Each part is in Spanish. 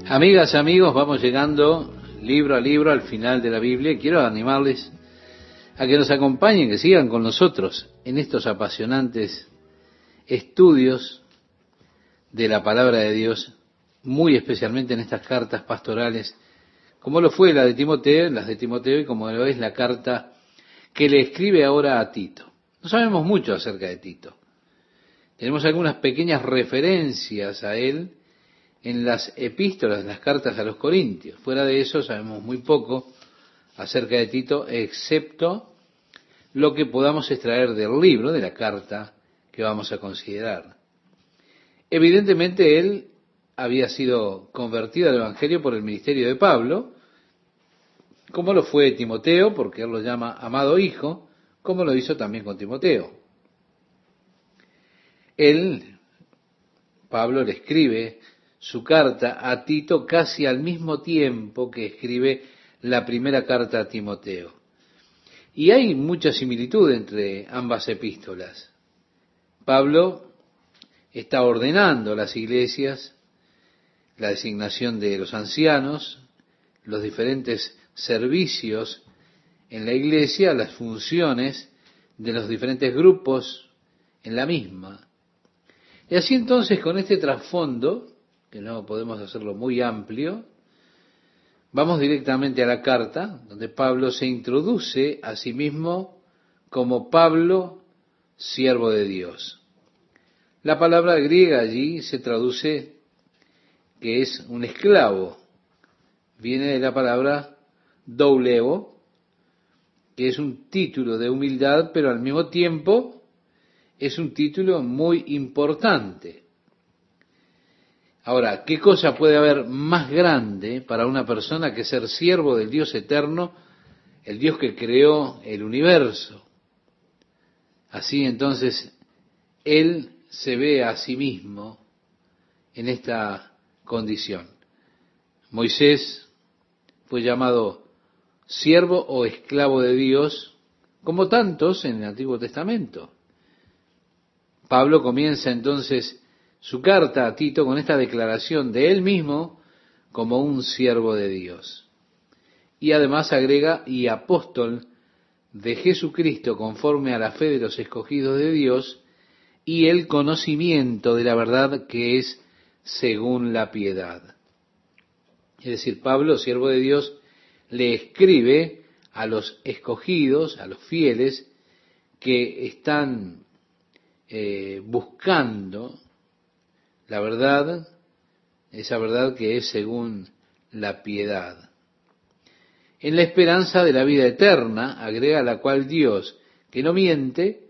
Amigas, amigos, vamos llegando libro a libro al final de la Biblia y quiero animarles a que nos acompañen, que sigan con nosotros en estos apasionantes estudios de la palabra de Dios, muy especialmente en estas cartas pastorales, como lo fue la de Timoteo, las de Timoteo y como lo es la carta que le escribe ahora a Tito. No sabemos mucho acerca de Tito. Tenemos algunas pequeñas referencias a él en las epístolas, las cartas a los Corintios. Fuera de eso sabemos muy poco acerca de Tito, excepto lo que podamos extraer del libro, de la carta que vamos a considerar. Evidentemente él había sido convertido al Evangelio por el ministerio de Pablo, como lo fue Timoteo, porque él lo llama amado hijo, como lo hizo también con Timoteo. Pablo, le escribe su carta a Tito casi al mismo tiempo que escribe la primera carta a Timoteo. Y hay mucha similitud entre ambas epístolas. Pablo está ordenando las iglesias, la designación de los ancianos, los diferentes servicios en la iglesia, las funciones de los diferentes grupos en la misma. Y así entonces, con este trasfondo, que no podemos hacerlo muy amplio, vamos directamente a la carta, donde Pablo se introduce a sí mismo como Pablo, siervo de Dios. La palabra griega allí se traduce que es un esclavo. Viene de la palabra douleo, que es un título de humildad, pero al mismo tiempo es un título muy importante. Ahora, ¿qué cosa puede haber más grande para una persona que ser siervo del Dios eterno, el Dios que creó el universo? Así entonces, él se ve a sí mismo en esta condición. Moisés fue llamado siervo o esclavo de Dios, como tantos en el Antiguo Testamento. Pablo comienza entonces su carta a Tito con esta declaración de él mismo como un siervo de Dios. Y además agrega, y apóstol de Jesucristo conforme a la fe de los escogidos de Dios y el conocimiento de la verdad que es según la piedad. Es decir, Pablo, siervo de Dios, le escribe a los escogidos, a los fieles, que están buscando la verdad, esa verdad que es según la piedad. En la esperanza de la vida eterna, agrega, la cual Dios, que no miente,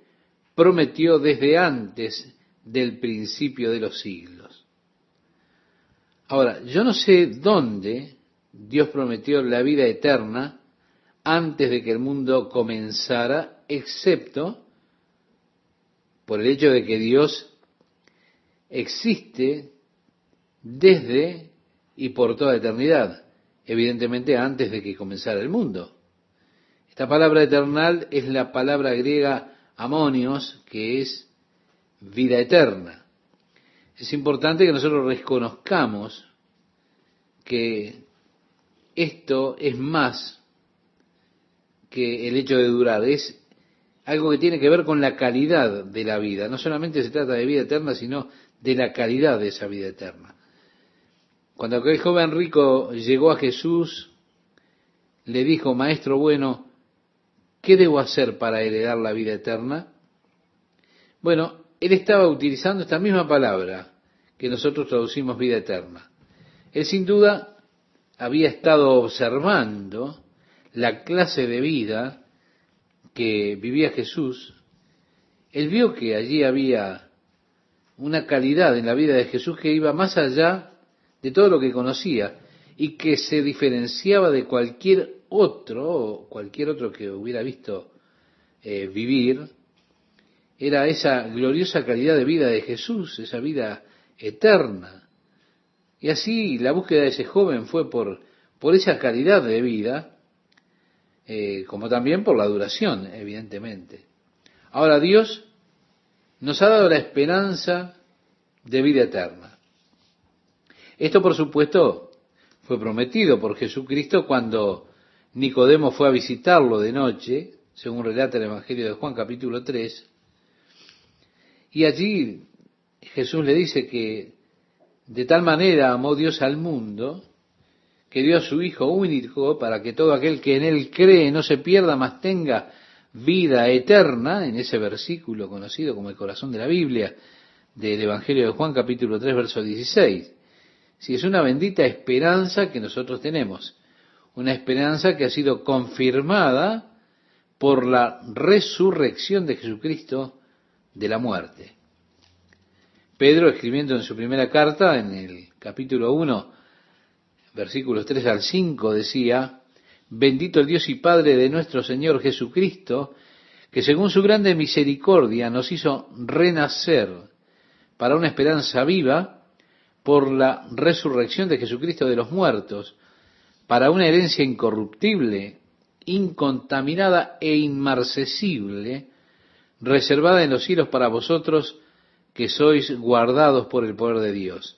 prometió desde antes del principio de los siglos. Ahora, yo no sé dónde Dios prometió la vida eterna antes de que el mundo comenzara, excepto por el hecho de que Dios existe desde y por toda eternidad, evidentemente antes de que comenzara el mundo. Esta palabra eternal es la palabra griega amonios, que es vida eterna. Es importante que nosotros reconozcamos que esto es más que el hecho de durar, es algo que tiene que ver con la calidad de la vida. No solamente se trata de vida eterna, sino de la calidad de esa vida eterna. Cuando aquel joven rico llegó a Jesús, le dijo, maestro bueno, ¿qué debo hacer para heredar la vida eterna? Bueno, él estaba utilizando esta misma palabra que nosotros traducimos vida eterna. Él sin duda había estado observando la clase de vida que vivía Jesús. Él vio que allí había una calidad en la vida de Jesús que iba más allá de todo lo que conocía y que se diferenciaba de cualquier otro que hubiera visto vivir. Era esa gloriosa calidad de vida de Jesús, esa vida eterna. Y así la búsqueda de ese joven fue por esa calidad de vida, como también por la duración, evidentemente. Ahora Dios nos ha dado la esperanza de vida eterna. Esto, por supuesto, fue prometido por Jesucristo cuando Nicodemo fue a visitarlo de noche, según relata el Evangelio de Juan capítulo 3, y allí Jesús le dice que de tal manera amó Dios al mundo, que dio a su Hijo único para que todo aquel que en Él cree no se pierda, mas tenga vida eterna, en ese versículo conocido como el corazón de la Biblia, del Evangelio de Juan capítulo 3, verso 16. Si es una bendita esperanza que nosotros tenemos, una esperanza que ha sido confirmada por la resurrección de Jesucristo de la muerte. Pedro, escribiendo en su primera carta, en el capítulo 1, versículos 3 al 5, decía: bendito el Dios y Padre de nuestro Señor Jesucristo, que según su grande misericordia nos hizo renacer para una esperanza viva por la resurrección de Jesucristo de los muertos, para una herencia incorruptible, incontaminada e inmarcesible, reservada en los cielos para vosotros, que sois guardados por el poder de Dios.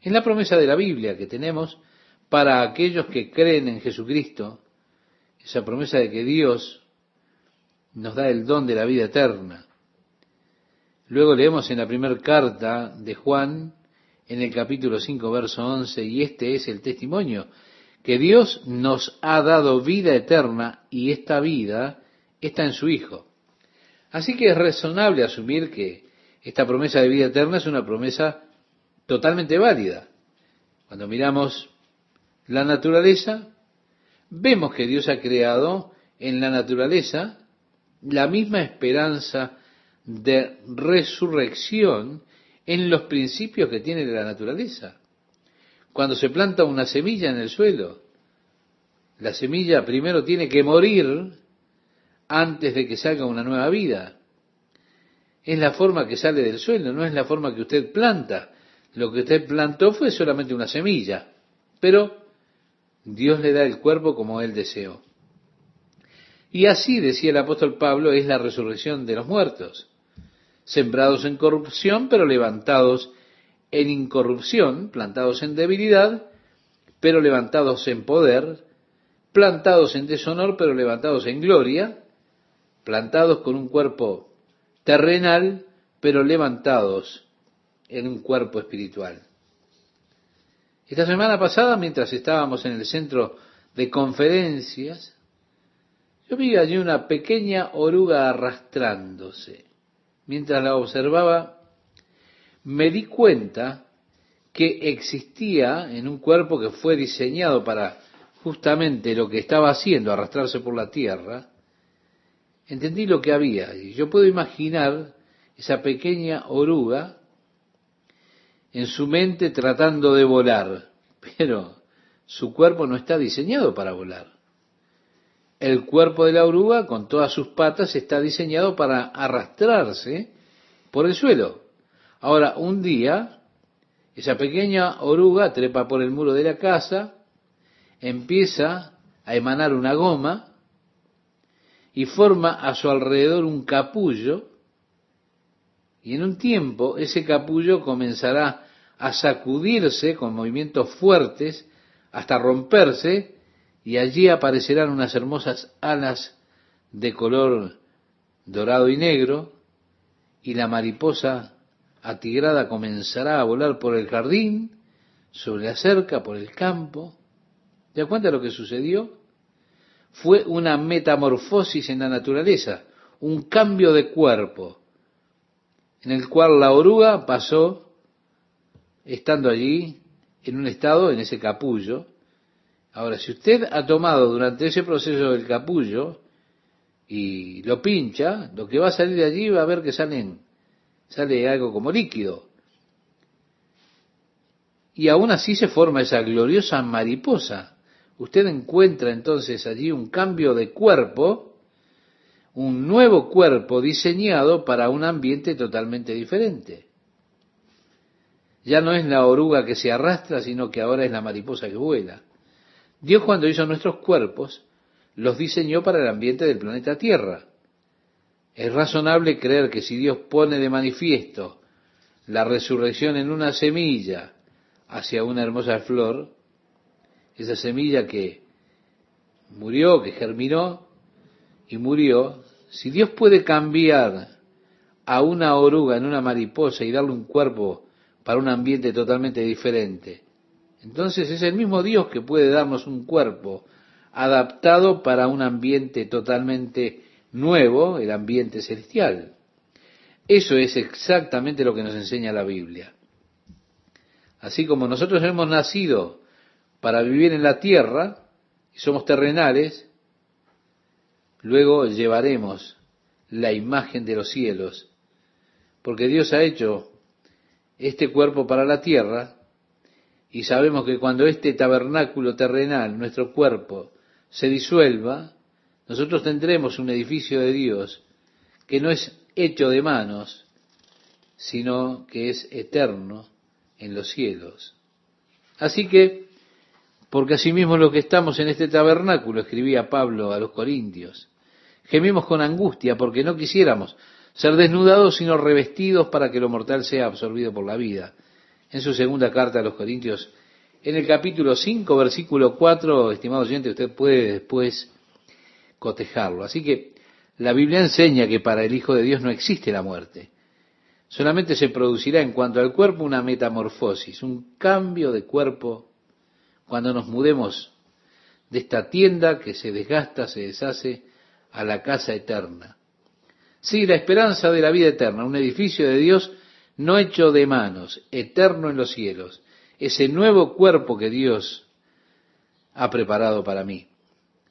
Es la promesa de la Biblia que tenemos para aquellos que creen en Jesucristo, esa promesa de que Dios nos da el don de la vida eterna. Luego leemos en la primera carta de Juan, en el capítulo 5, verso 11, y este es el testimonio, que Dios nos ha dado vida eterna y esta vida está en su Hijo. Así que es razonable asumir que esta promesa de vida eterna es una promesa totalmente válida. Cuando miramos la naturaleza, vemos que Dios ha creado en la naturaleza la misma esperanza de resurrección en los principios que tiene la naturaleza. Cuando se planta una semilla en el suelo, la semilla primero tiene que morir antes de que salga una nueva vida. Es la forma que sale del suelo, no es la forma que usted planta. Lo que usted plantó fue solamente una semilla, pero Dios le da el cuerpo como Él deseó. Y así, decía el apóstol Pablo, es la resurrección de los muertos. Sembrados en corrupción, pero levantados en incorrupción, plantados en debilidad, pero levantados en poder, plantados en deshonor, pero levantados en gloria, plantados con un cuerpo terrenal, pero levantados en un cuerpo espiritual. Esta semana pasada, mientras estábamos en el centro de conferencias, yo vi allí una pequeña oruga arrastrándose. Mientras la observaba, me di cuenta que existía en un cuerpo que fue diseñado para justamente lo que estaba haciendo, arrastrarse por la tierra. Entendí lo que había, y yo puedo imaginar esa pequeña oruga en su mente tratando de volar, pero su cuerpo no está diseñado para volar. El cuerpo de la oruga, con todas sus patas, está diseñado para arrastrarse por el suelo. Ahora, un día, esa pequeña oruga trepa por el muro de la casa, empieza a emanar una goma y forma a su alrededor un capullo, y en un tiempo ese capullo comenzará a sacudirse con movimientos fuertes hasta romperse, y allí aparecerán unas hermosas alas de color dorado y negro, y la mariposa atigrada comenzará a volar por el jardín, sobre la cerca, por el campo. ¿Te das cuenta de lo que sucedió? Fue una metamorfosis en la naturaleza, un cambio de cuerpo, en el cual la oruga pasó, estando allí, en un estado, en ese capullo. Ahora, si usted ha tomado durante ese proceso del capullo y lo pincha, lo que va a salir de allí va a ver que sale algo como líquido. Y aún así se forma esa gloriosa mariposa. Usted encuentra entonces allí un cambio de cuerpo, un nuevo cuerpo diseñado para un ambiente totalmente diferente. Ya no es la oruga que se arrastra, sino que ahora es la mariposa que vuela. Dios, cuando hizo nuestros cuerpos, los diseñó para el ambiente del planeta Tierra. Es razonable creer que si Dios pone de manifiesto la resurrección en una semilla hacia una hermosa flor, esa semilla que murió, que germinó y murió, si Dios puede cambiar a una oruga en una mariposa y darle un cuerpo para un ambiente totalmente diferente, entonces es el mismo Dios que puede darnos un cuerpo adaptado para un ambiente totalmente nuevo, el ambiente celestial. Eso es exactamente lo que nos enseña la Biblia. Así como nosotros hemos nacido para vivir en la tierra y somos terrenales, luego llevaremos la imagen de los cielos, porque Dios ha hecho este cuerpo para la tierra, y sabemos que cuando este tabernáculo terrenal, nuestro cuerpo, se disuelva, nosotros tendremos un edificio de Dios que no es hecho de manos, sino que es eterno en los cielos. Así que, porque asimismo lo que estamos en este tabernáculo, escribía Pablo a los Corintios, gemimos con angustia porque no quisiéramos ser desnudados, sino revestidos para que lo mortal sea absorbido por la vida. En su segunda carta a los Corintios, en el capítulo 5, versículo 4, estimado oyente, usted puede después cotejarlo. Así que la Biblia enseña que para el Hijo de Dios no existe la muerte. Solamente se producirá en cuanto al cuerpo una metamorfosis, un cambio de cuerpo cuando nos mudemos de esta tienda que se desgasta, se deshace, a la casa eterna. Sí, la esperanza de la vida eterna, un edificio de Dios no hecho de manos, eterno en los cielos, ese nuevo cuerpo que Dios ha preparado para mí,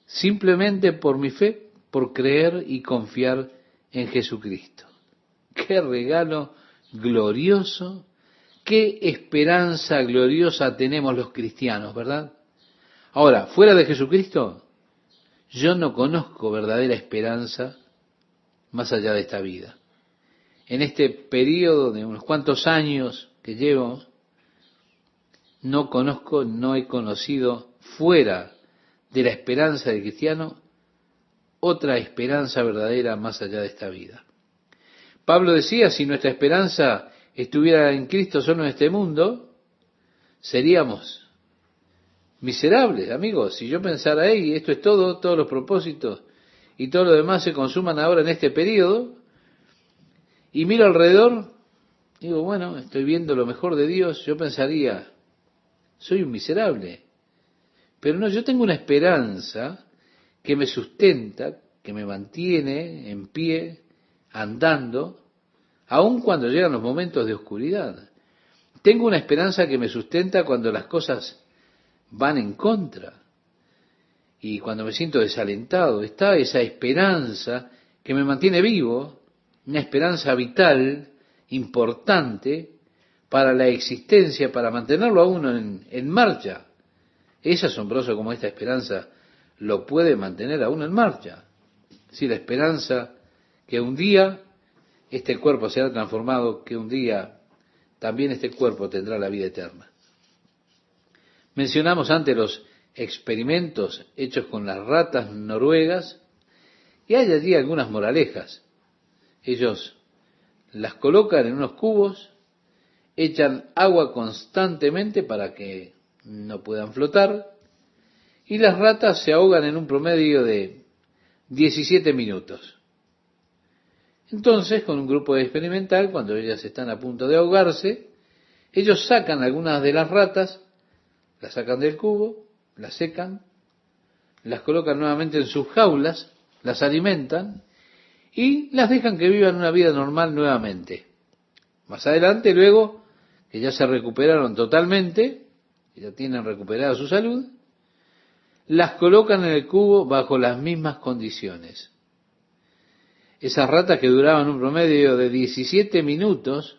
simplemente por mi fe, por creer y confiar en Jesucristo. ¡Qué regalo glorioso! ¡Qué esperanza gloriosa tenemos los cristianos!, ¿verdad? Ahora, fuera de Jesucristo, yo no conozco verdadera esperanza más allá de esta vida. En este periodo de unos cuantos años que llevo, no he conocido fuera de la esperanza del cristiano otra esperanza verdadera más allá de esta vida. Pablo decía, si nuestra esperanza estuviera en Cristo solo en este mundo, seríamos miserables, amigos. Si yo pensara, hey, esto es todo, todos los propósitos y todo lo demás se consuman ahora en este periodo, y miro alrededor, digo, bueno, estoy viendo lo mejor de Dios, yo pensaría, soy un miserable. Pero no, yo tengo una esperanza que me sustenta, que me mantiene en pie, andando, aun cuando llegan los momentos de oscuridad. Tengo una esperanza que me sustenta cuando las cosas van en contra y cuando me siento desalentado. Está esa esperanza que me mantiene vivo, una esperanza vital, importante para la existencia, para mantenerlo a uno en marcha. Es asombroso cómo esta esperanza lo puede mantener a uno en marcha. Si la esperanza que un día este cuerpo será transformado, que un día también este cuerpo tendrá la vida eterna. Mencionamos antes los experimentos hechos con las ratas noruegas, y hay allí algunas moralejas. Ellos las colocan en unos cubos, echan agua constantemente para que no puedan flotar, y las ratas se ahogan en un promedio de 17 minutos. Entonces, con un grupo experimental, cuando ellas están a punto de ahogarse, ellos sacan algunas de las ratas, las sacan del cubo, las secan, las colocan nuevamente en sus jaulas, las alimentan y las dejan que vivan una vida normal nuevamente. Más adelante, luego, que ya se recuperaron totalmente, que ya tienen recuperada su salud, las colocan en el cubo bajo las mismas condiciones. Esas ratas que duraban un promedio de 17 minutos,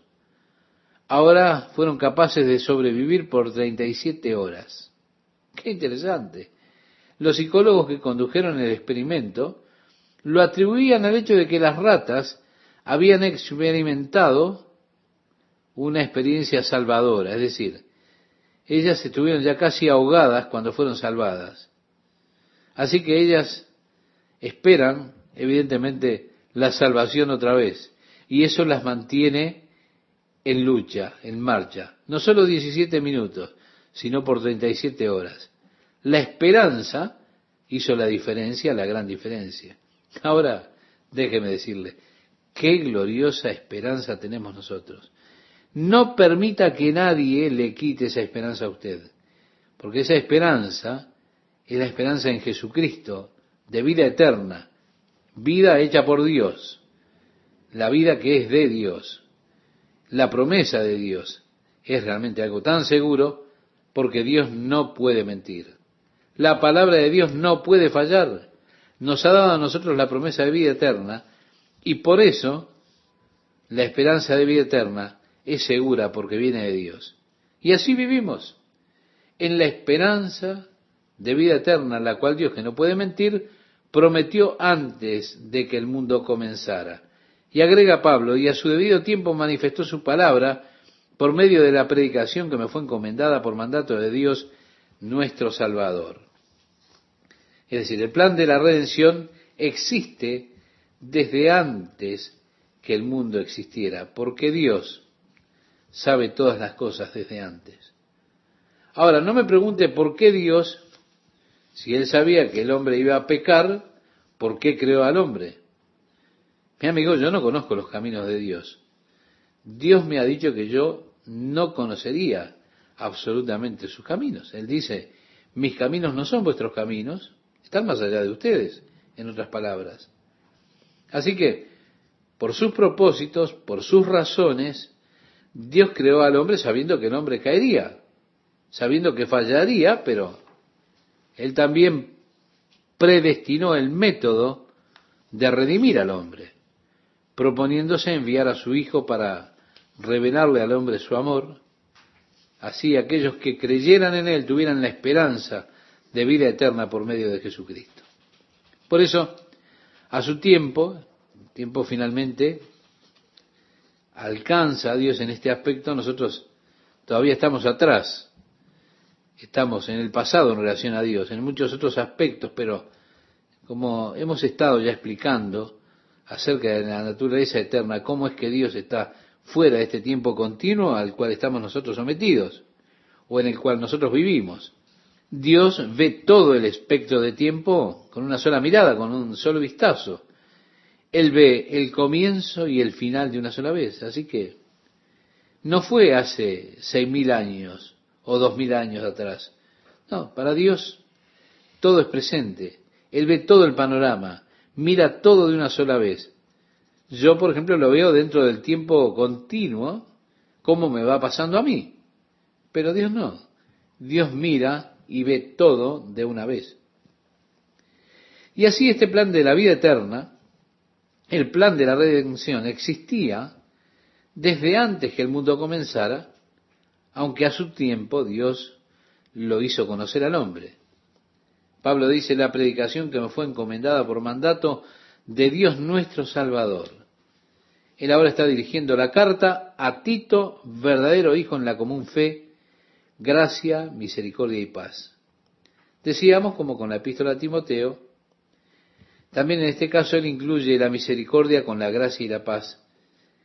ahora fueron capaces de sobrevivir por 37 horas. ¡Qué interesante! Los psicólogos que condujeron el experimento lo atribuían al hecho de que las ratas habían experimentado una experiencia salvadora, es decir, ellas estuvieron ya casi ahogadas cuando fueron salvadas. Así que ellas esperan, evidentemente, la salvación otra vez, y eso las mantiene en lucha, en marcha, no solo 17 minutos, sino por 37 horas. La esperanza hizo la diferencia, la gran diferencia. Ahora, déjeme decirle, qué gloriosa esperanza tenemos nosotros. No permita que nadie le quite esa esperanza a usted, porque esa esperanza es la esperanza en Jesucristo, de vida eterna, vida hecha por Dios, la vida que es de Dios, la promesa de Dios. Es realmente algo tan seguro porque Dios no puede mentir. La palabra de Dios no puede fallar. Nos ha dado a nosotros la promesa de vida eterna y por eso la esperanza de vida eterna es segura porque viene de Dios. Y así vivimos, en la esperanza de vida eterna, la cual Dios, que no puede mentir, prometió antes de que el mundo comenzara. Y agrega Pablo, y a su debido tiempo manifestó su palabra por medio de la predicación que me fue encomendada por mandato de Dios nuestro Salvador. Es decir, el plan de la redención existe desde antes que el mundo existiera, porque Dios sabe todas las cosas desde antes. Ahora, no me pregunte por qué Dios, si Él sabía que el hombre iba a pecar, ¿por qué creó al hombre? Mi amigo, yo no conozco los caminos de Dios. Dios me ha dicho que yo no conocería absolutamente sus caminos. Él dice, mis caminos no son vuestros caminos, están más allá de ustedes, en otras palabras. Así que, por sus propósitos, por sus razones, Dios creó al hombre sabiendo que el hombre caería, sabiendo que fallaría, pero Él también predestinó el método de redimir al hombre, proponiéndose enviar a su Hijo para revelarle al hombre su amor. Así aquellos que creyeran en Él tuvieran la esperanza de vida eterna por medio de Jesucristo. Por eso, a su tiempo finalmente alcanza a Dios en este aspecto. Nosotros todavía estamos atrás, estamos en el pasado en relación a Dios, en muchos otros aspectos, pero como hemos estado ya explicando acerca de la naturaleza eterna, cómo es que Dios está fuera de este tiempo continuo al cual estamos nosotros sometidos, o en el cual nosotros vivimos. Dios ve todo el espectro de tiempo con una sola mirada, con un solo vistazo. Él ve el comienzo y el final de una sola vez. Así que no fue hace 6.000 años o 2.000 años atrás. No, para Dios todo es presente. Él ve todo el panorama, mira todo de una sola vez. Yo, por ejemplo, lo veo dentro del tiempo continuo, cómo me va pasando a mí. Pero Dios no. Dios mira y ve todo de una vez. Y así este plan de la vida eterna, el plan de la redención, existía desde antes que el mundo comenzara, aunque a su tiempo Dios lo hizo conocer al hombre. Pablo dice, la predicación que me fue encomendada por mandato de Dios nuestro Salvador. Él ahora está dirigiendo la carta a Tito, verdadero hijo en la común fe, gracia, misericordia y paz. Decíamos, como con la epístola a Timoteo, también en este caso él incluye la misericordia con la gracia y la paz,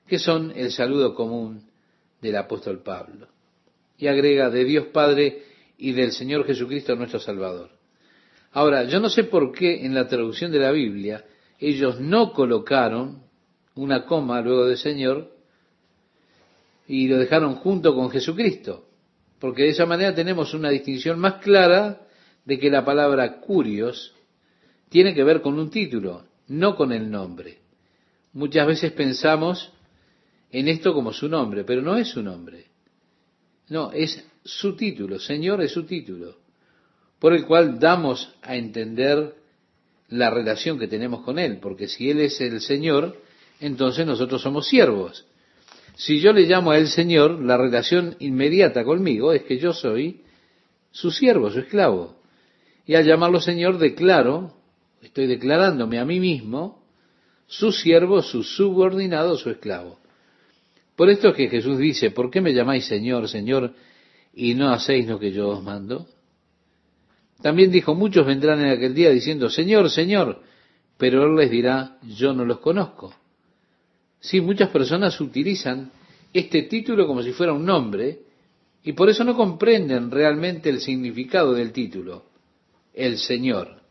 que son el saludo común del apóstol Pablo. Y agrega, de Dios Padre y del Señor Jesucristo nuestro Salvador. Ahora, yo no sé por qué en la traducción de la Biblia ellos no colocaron una coma luego de Señor y lo dejaron junto con Jesucristo, porque de esa manera tenemos una distinción más clara de que la palabra curios tiene que ver con un título, no con el nombre. Muchas veces pensamos en esto como su nombre, pero no es su nombre. No, es su título. Señor es su título, por el cual damos a entender la relación que tenemos con Él, porque si Él es el Señor, entonces nosotros somos siervos. Si yo le llamo a Él Señor, la relación inmediata conmigo es que yo soy su siervo, su esclavo. Y al llamarlo Señor, estoy declarándome a mí mismo su siervo, su subordinado, su esclavo. Por esto es que Jesús dice, ¿por qué me llamáis Señor, Señor, y no hacéis lo que yo os mando? También dijo, muchos vendrán en aquel día diciendo, Señor, Señor, pero Él les dirá, yo no los conozco. Sí, muchas personas utilizan este título como si fuera un nombre, y por eso no comprenden realmente el significado del título. el Señor.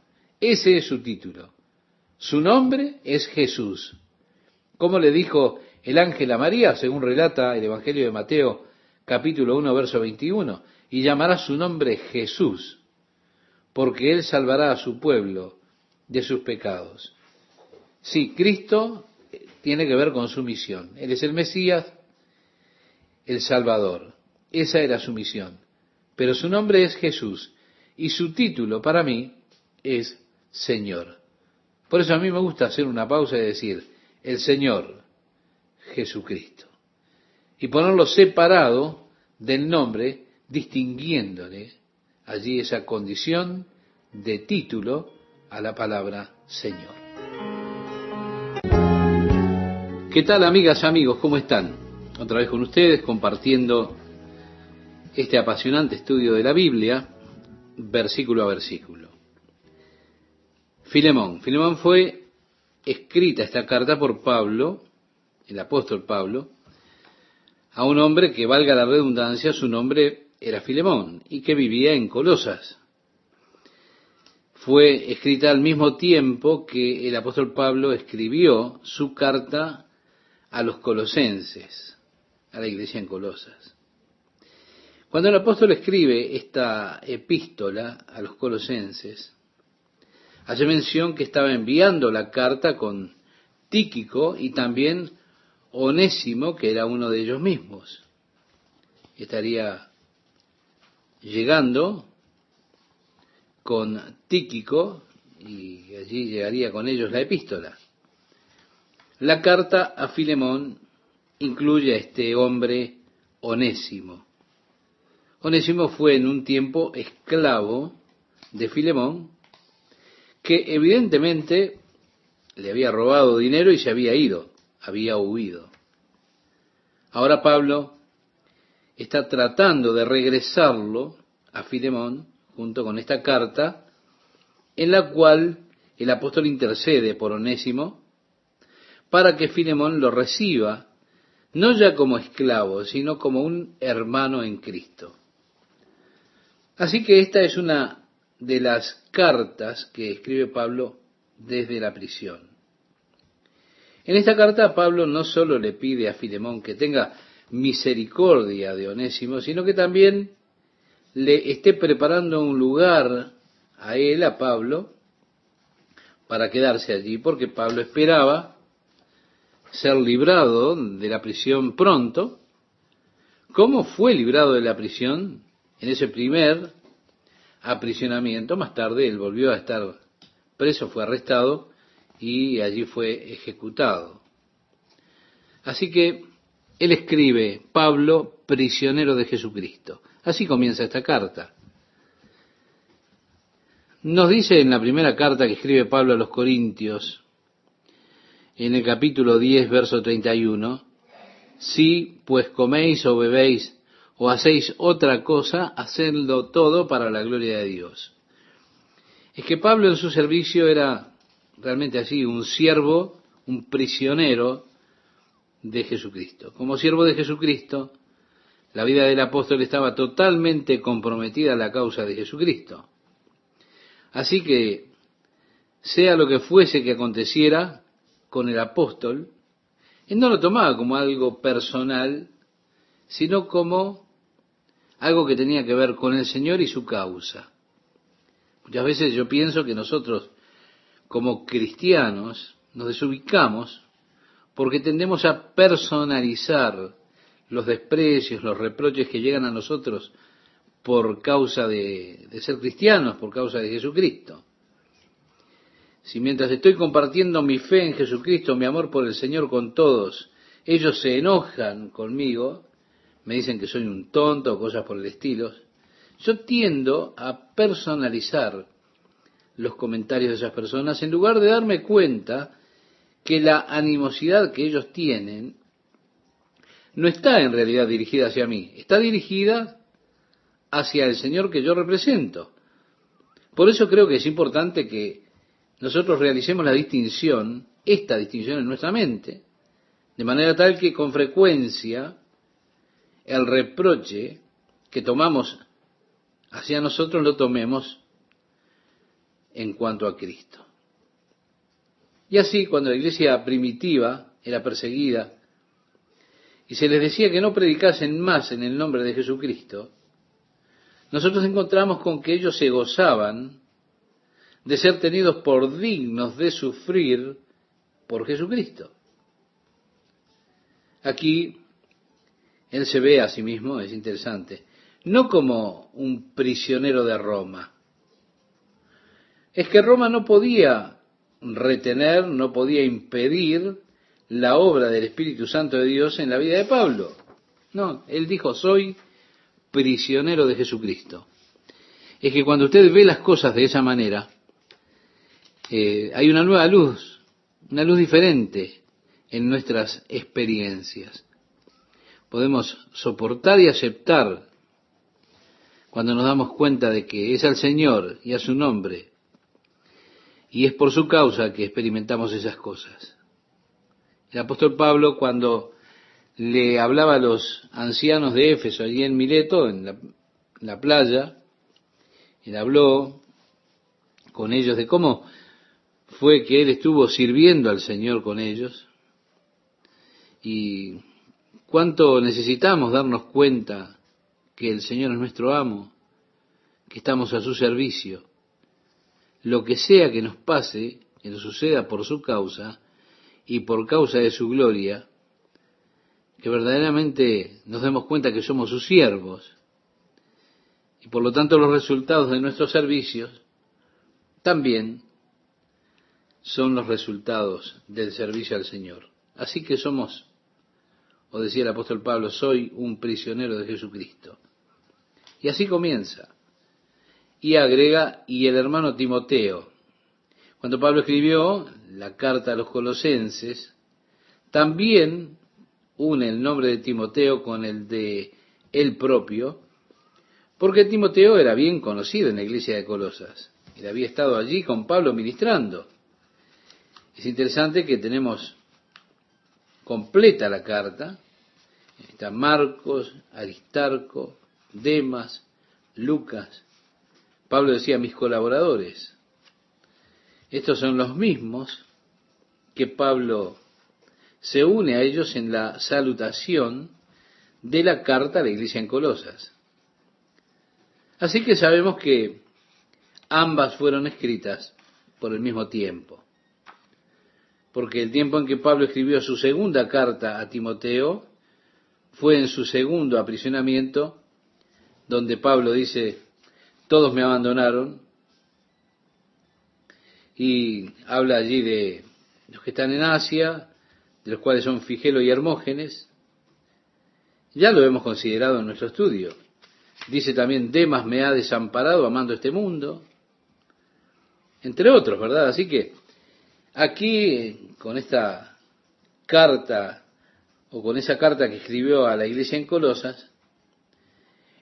Ese es su título. Su nombre es Jesús. Como le dijo el ángel a María, según relata el Evangelio de Mateo, capítulo 1, verso 21, y llamará su nombre Jesús, porque él salvará a su pueblo de sus pecados. Sí, Cristo tiene que ver con su misión. Él es el Mesías, el Salvador. Esa era su misión. Pero su nombre es Jesús y su título para mí es Señor. Por eso a mí me gusta hacer una pausa y decir, el Señor Jesucristo. Y ponerlo separado del nombre, distinguiéndole allí esa condición de título a la palabra Señor. ¿Qué tal, amigas, amigos? ¿Cómo están? Otra vez con ustedes compartiendo este apasionante estudio de la Biblia, versículo a versículo. Filemón. Filemón fue escrita esta carta por Pablo, el apóstol Pablo, a un hombre que, valga la redundancia, su nombre era Filemón y que vivía en Colosas. Fue escrita al mismo tiempo que el apóstol Pablo escribió su carta a los colosenses, a la iglesia en Colosas. Cuando el apóstol escribe esta epístola a los colosenses, hace mención que estaba enviando la carta con Tíquico y también Onésimo, que era uno de ellos mismos. Estaría llegando con Tíquico y allí llegaría con ellos la epístola. La carta a Filemón incluye a este hombre Onésimo. Onésimo fue en un tiempo esclavo de Filemón, que evidentemente le había robado dinero y se había ido, había huido. Ahora Pablo está tratando de regresarlo a Filemón junto con esta carta en la cual el apóstol intercede por Onésimo para que Filemón lo reciba no ya como esclavo, sino como un hermano en Cristo. Así que esta es una de las cartas que escribe Pablo desde la prisión. En esta carta Pablo no solo le pide a Filemón que tenga misericordia de Onésimo, sino que también le esté preparando un lugar a él, a Pablo, para quedarse allí, porque Pablo esperaba ser librado de la prisión pronto. ¿Cómo fue librado de la prisión? En ese primer aprisionamiento, más tarde él volvió a estar preso, fue arrestado y allí fue ejecutado. Así que él escribe, Pablo, prisionero de Jesucristo. Así comienza esta carta. Nos dice en la primera carta que escribe Pablo a los Corintios, en el capítulo 10, verso 31, si pues coméis o bebéis o hacéis otra cosa, hacedlo todo para la gloria de Dios. Es que Pablo en su servicio era realmente así, un siervo, un prisionero de Jesucristo. Como siervo de Jesucristo, la vida del apóstol estaba totalmente comprometida a la causa de Jesucristo. Así que, sea lo que fuese que aconteciera con el apóstol, él no lo tomaba como algo personal, sino como algo que tenía que ver con el Señor y su causa. Muchas veces yo pienso que nosotros, como cristianos, nos desubicamos porque tendemos a personalizar los desprecios, los reproches que llegan a nosotros por causa de ser cristianos, por causa de Jesucristo. Si mientras estoy compartiendo mi fe en Jesucristo, mi amor por el Señor con todos, ellos se enojan conmigo, me dicen que soy un tonto o cosas por el estilo, yo tiendo a personalizar los comentarios de esas personas en lugar de darme cuenta que la animosidad que ellos tienen no está en realidad dirigida hacia mí, está dirigida hacia el Señor que yo represento. Por eso creo que es importante que nosotros realicemos la distinción, esta distinción en nuestra mente, de manera tal que con frecuencia el reproche que tomamos hacia nosotros lo tomemos en cuanto a Cristo. Y así, cuando la iglesia primitiva era perseguida y se les decía que no predicasen más en el nombre de Jesucristo, nosotros encontramos con que ellos se gozaban de ser tenidos por dignos de sufrir por Jesucristo. Aquí él se ve a sí mismo, es interesante, no como un prisionero de Roma. Es que Roma no podía retener, no podía impedir la obra del Espíritu Santo de Dios en la vida de Pablo. No, él dijo, soy prisionero de Jesucristo. Es que cuando usted ve las cosas de esa manera, hay una nueva luz, una luz diferente en nuestras experiencias. Podemos soportar y aceptar cuando nos damos cuenta de que es al Señor y a su nombre, y es por su causa que experimentamos esas cosas. El apóstol Pablo, cuando le hablaba a los ancianos de Éfeso, allí en Mileto, en la playa, él habló con ellos de cómo fue que él estuvo sirviendo al Señor con ellos, y cuánto necesitamos darnos cuenta que el Señor es nuestro amo, que estamos a su servicio. Lo que sea que nos pase, que nos suceda por su causa y por causa de su gloria, que verdaderamente nos demos cuenta que somos sus siervos y por lo tanto los resultados de nuestros servicios también son los resultados del servicio al Señor. Así que somos, o decía el apóstol Pablo, soy un prisionero de Jesucristo. Y así comienza. Y agrega, y el hermano Timoteo. Cuando Pablo escribió la carta a los colosenses, también une el nombre de Timoteo con el de él propio, porque Timoteo era bien conocido en la iglesia de Colosas. Él había estado allí con Pablo ministrando. Es interesante que tenemos completa la carta. Está Marcos, Aristarco, Demas, Lucas. Pablo decía, mis colaboradores. Estos son los mismos que Pablo se une a ellos en la salutación de la carta a la iglesia en Colosas. Así que sabemos que ambas fueron escritas por el mismo tiempo. Porque el tiempo en que Pablo escribió su segunda carta a Timoteo fue en su segundo aprisionamiento, donde Pablo dice, todos me abandonaron, y habla allí de los que están en Asia, de los cuales son Figelo y Hermógenes. Ya lo hemos considerado en nuestro estudio. Dice también, Demas me ha desamparado amando este mundo, entre otros, ¿verdad? Así que aquí, con esta carta, o con esa carta que escribió a la iglesia en Colosas,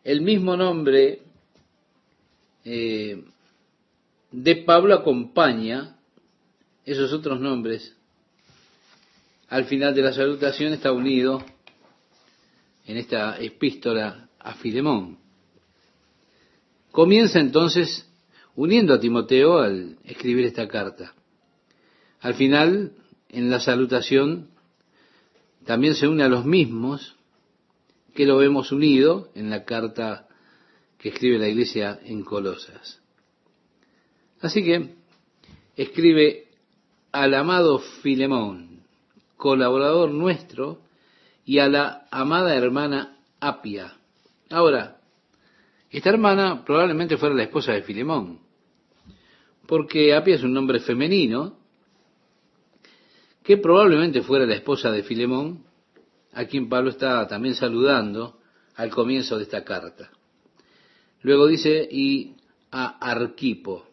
el mismo nombre de Pablo acompaña esos otros nombres. Al final de la salutación está unido en esta epístola a Filemón. Comienza entonces uniendo a Timoteo al escribir esta carta. Al final, en la salutación, también se une a los mismos que lo vemos unido en la carta que escribe la iglesia en Colosas. Así que escribe al amado Filemón, colaborador nuestro, y a la amada hermana Apia. Ahora, esta hermana probablemente fuera la esposa de Filemón, porque Apia es un nombre femenino, que probablemente fuera la esposa de Filemón, a quien Pablo está también saludando al comienzo de esta carta. Luego dice, y a Arquipo.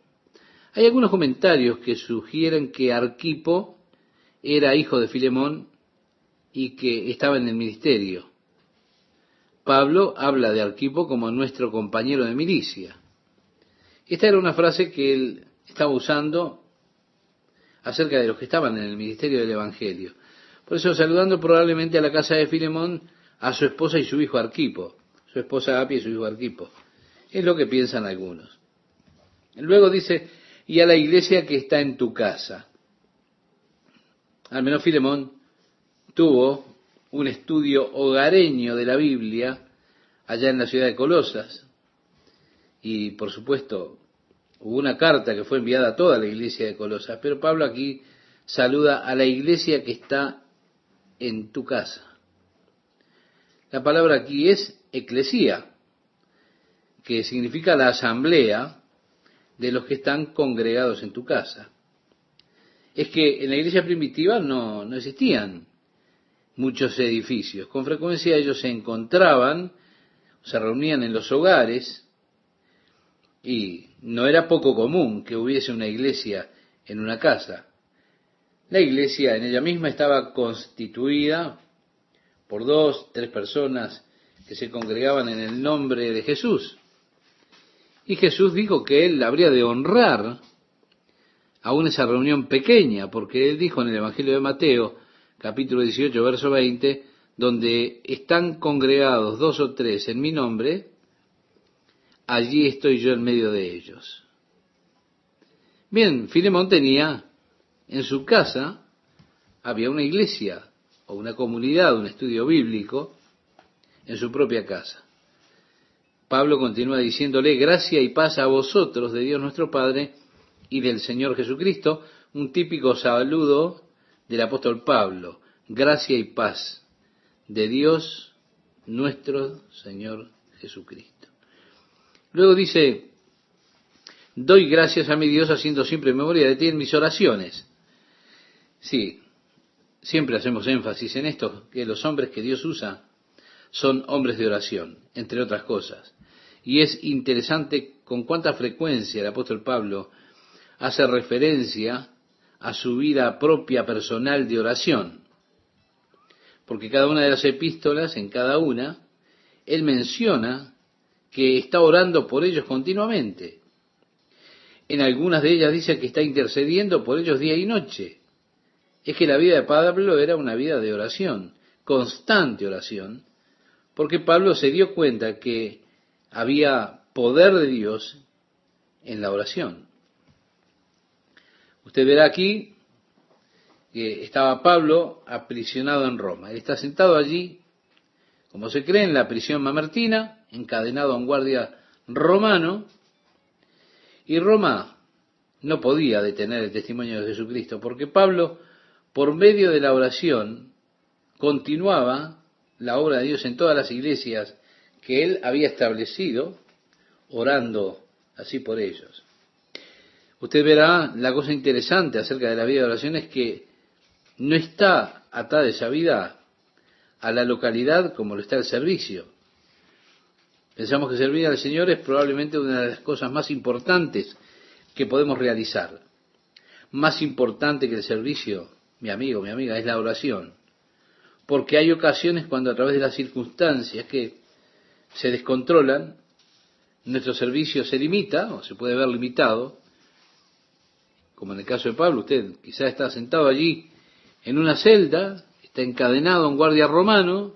Hay algunos comentarios que sugieren que Arquipo era hijo de Filemón y que estaba en el ministerio. Pablo habla de Arquipo como nuestro compañero de milicia. Esta era una frase que él estaba usando acerca de los que estaban en el ministerio del Evangelio. Por eso, saludando probablemente a la casa de Filemón, a su esposa y su hijo Arquipo, su esposa Apia y su hijo Arquipo. Es lo que piensan algunos. Luego dice, y a la iglesia que está en tu casa. Al menos Filemón tuvo un estudio hogareño de la Biblia allá en la ciudad de Colosas. Y por supuesto, hubo una carta que fue enviada a toda la iglesia de Colosas, pero Pablo aquí saluda a la iglesia que está en tu casa. La palabra aquí es eclesía, que significa la asamblea de los que están congregados en tu casa. Es que en la iglesia primitiva no existían muchos edificios. Con frecuencia ellos se encontraban, se reunían en los hogares, y no era poco común que hubiese una iglesia en una casa. La iglesia en ella misma estaba constituida por 2, 3 personas que se congregaban en el nombre de Jesús. Y Jesús dijo que él habría de honrar aún esa reunión pequeña, porque él dijo en el Evangelio de Mateo, capítulo 18, verso 20, donde están congregados 2 o 3 en mi nombre, allí estoy yo en medio de ellos. Bien, Filemón tenía en su casa, había una iglesia o una comunidad, un estudio bíblico en su propia casa. Pablo continúa diciéndole, gracia y paz a vosotros de Dios nuestro Padre y del Señor Jesucristo, un típico saludo del apóstol Pablo, gracia y paz de Dios nuestro Señor Jesucristo. Luego dice, doy gracias a mi Dios haciendo siempre memoria de ti en mis oraciones. Sí, siempre hacemos énfasis en esto, que los hombres que Dios usa son hombres de oración, entre otras cosas. Y es interesante con cuánta frecuencia el apóstol Pablo hace referencia a su vida propia personal de oración. Porque cada una de las epístolas, en cada una, él menciona que está orando por ellos continuamente. En algunas de ellas dice que está intercediendo por ellos día y noche. Es que la vida de Pablo era una vida de oración, constante oración, porque Pablo se dio cuenta que había poder de Dios en la oración. Usted verá aquí que estaba Pablo aprisionado en Roma. Él está sentado allí, como se cree, en la prisión mamertina, encadenado a un guardia romano, y Roma no podía detener el testimonio de Jesucristo, porque Pablo, por medio de la oración, continuaba la obra de Dios en todas las iglesias que él había establecido, orando así por ellos. Usted verá la cosa interesante acerca de la vida de oración es que no está atada esa vida a la localidad como lo está el servicio. Pensamos que servir al Señor es probablemente una de las cosas más importantes que podemos realizar. Más importante que el servicio, mi amigo, mi amiga, es la oración. Porque hay ocasiones cuando a través de las circunstancias que se descontrolan, nuestro servicio se limita o se puede ver limitado. Como en el caso de Pablo, usted quizás está sentado allí en una celda, está encadenado a un guardia romano,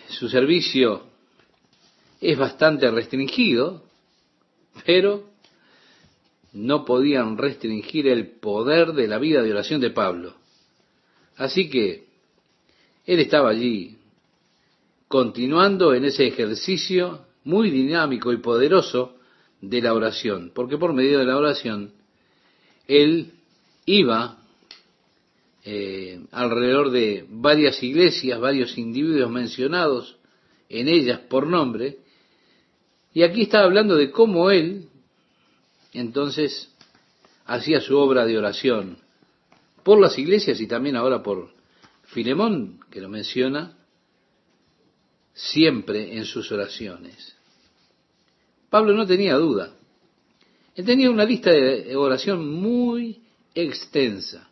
su servicio es bastante restringido, pero no podían restringir el poder de la vida de oración de Pablo. Así que él estaba allí, continuando en ese ejercicio muy dinámico y poderoso de la oración, porque por medio de la oración él iba alrededor de varias iglesias, varios individuos mencionados en ellas por nombre, y aquí está hablando de cómo él entonces hacía su obra de oración por las iglesias y también ahora por Filemón, que lo menciona siempre en sus oraciones. Pablo no tenía duda. Él tenía una lista de oración muy extensa.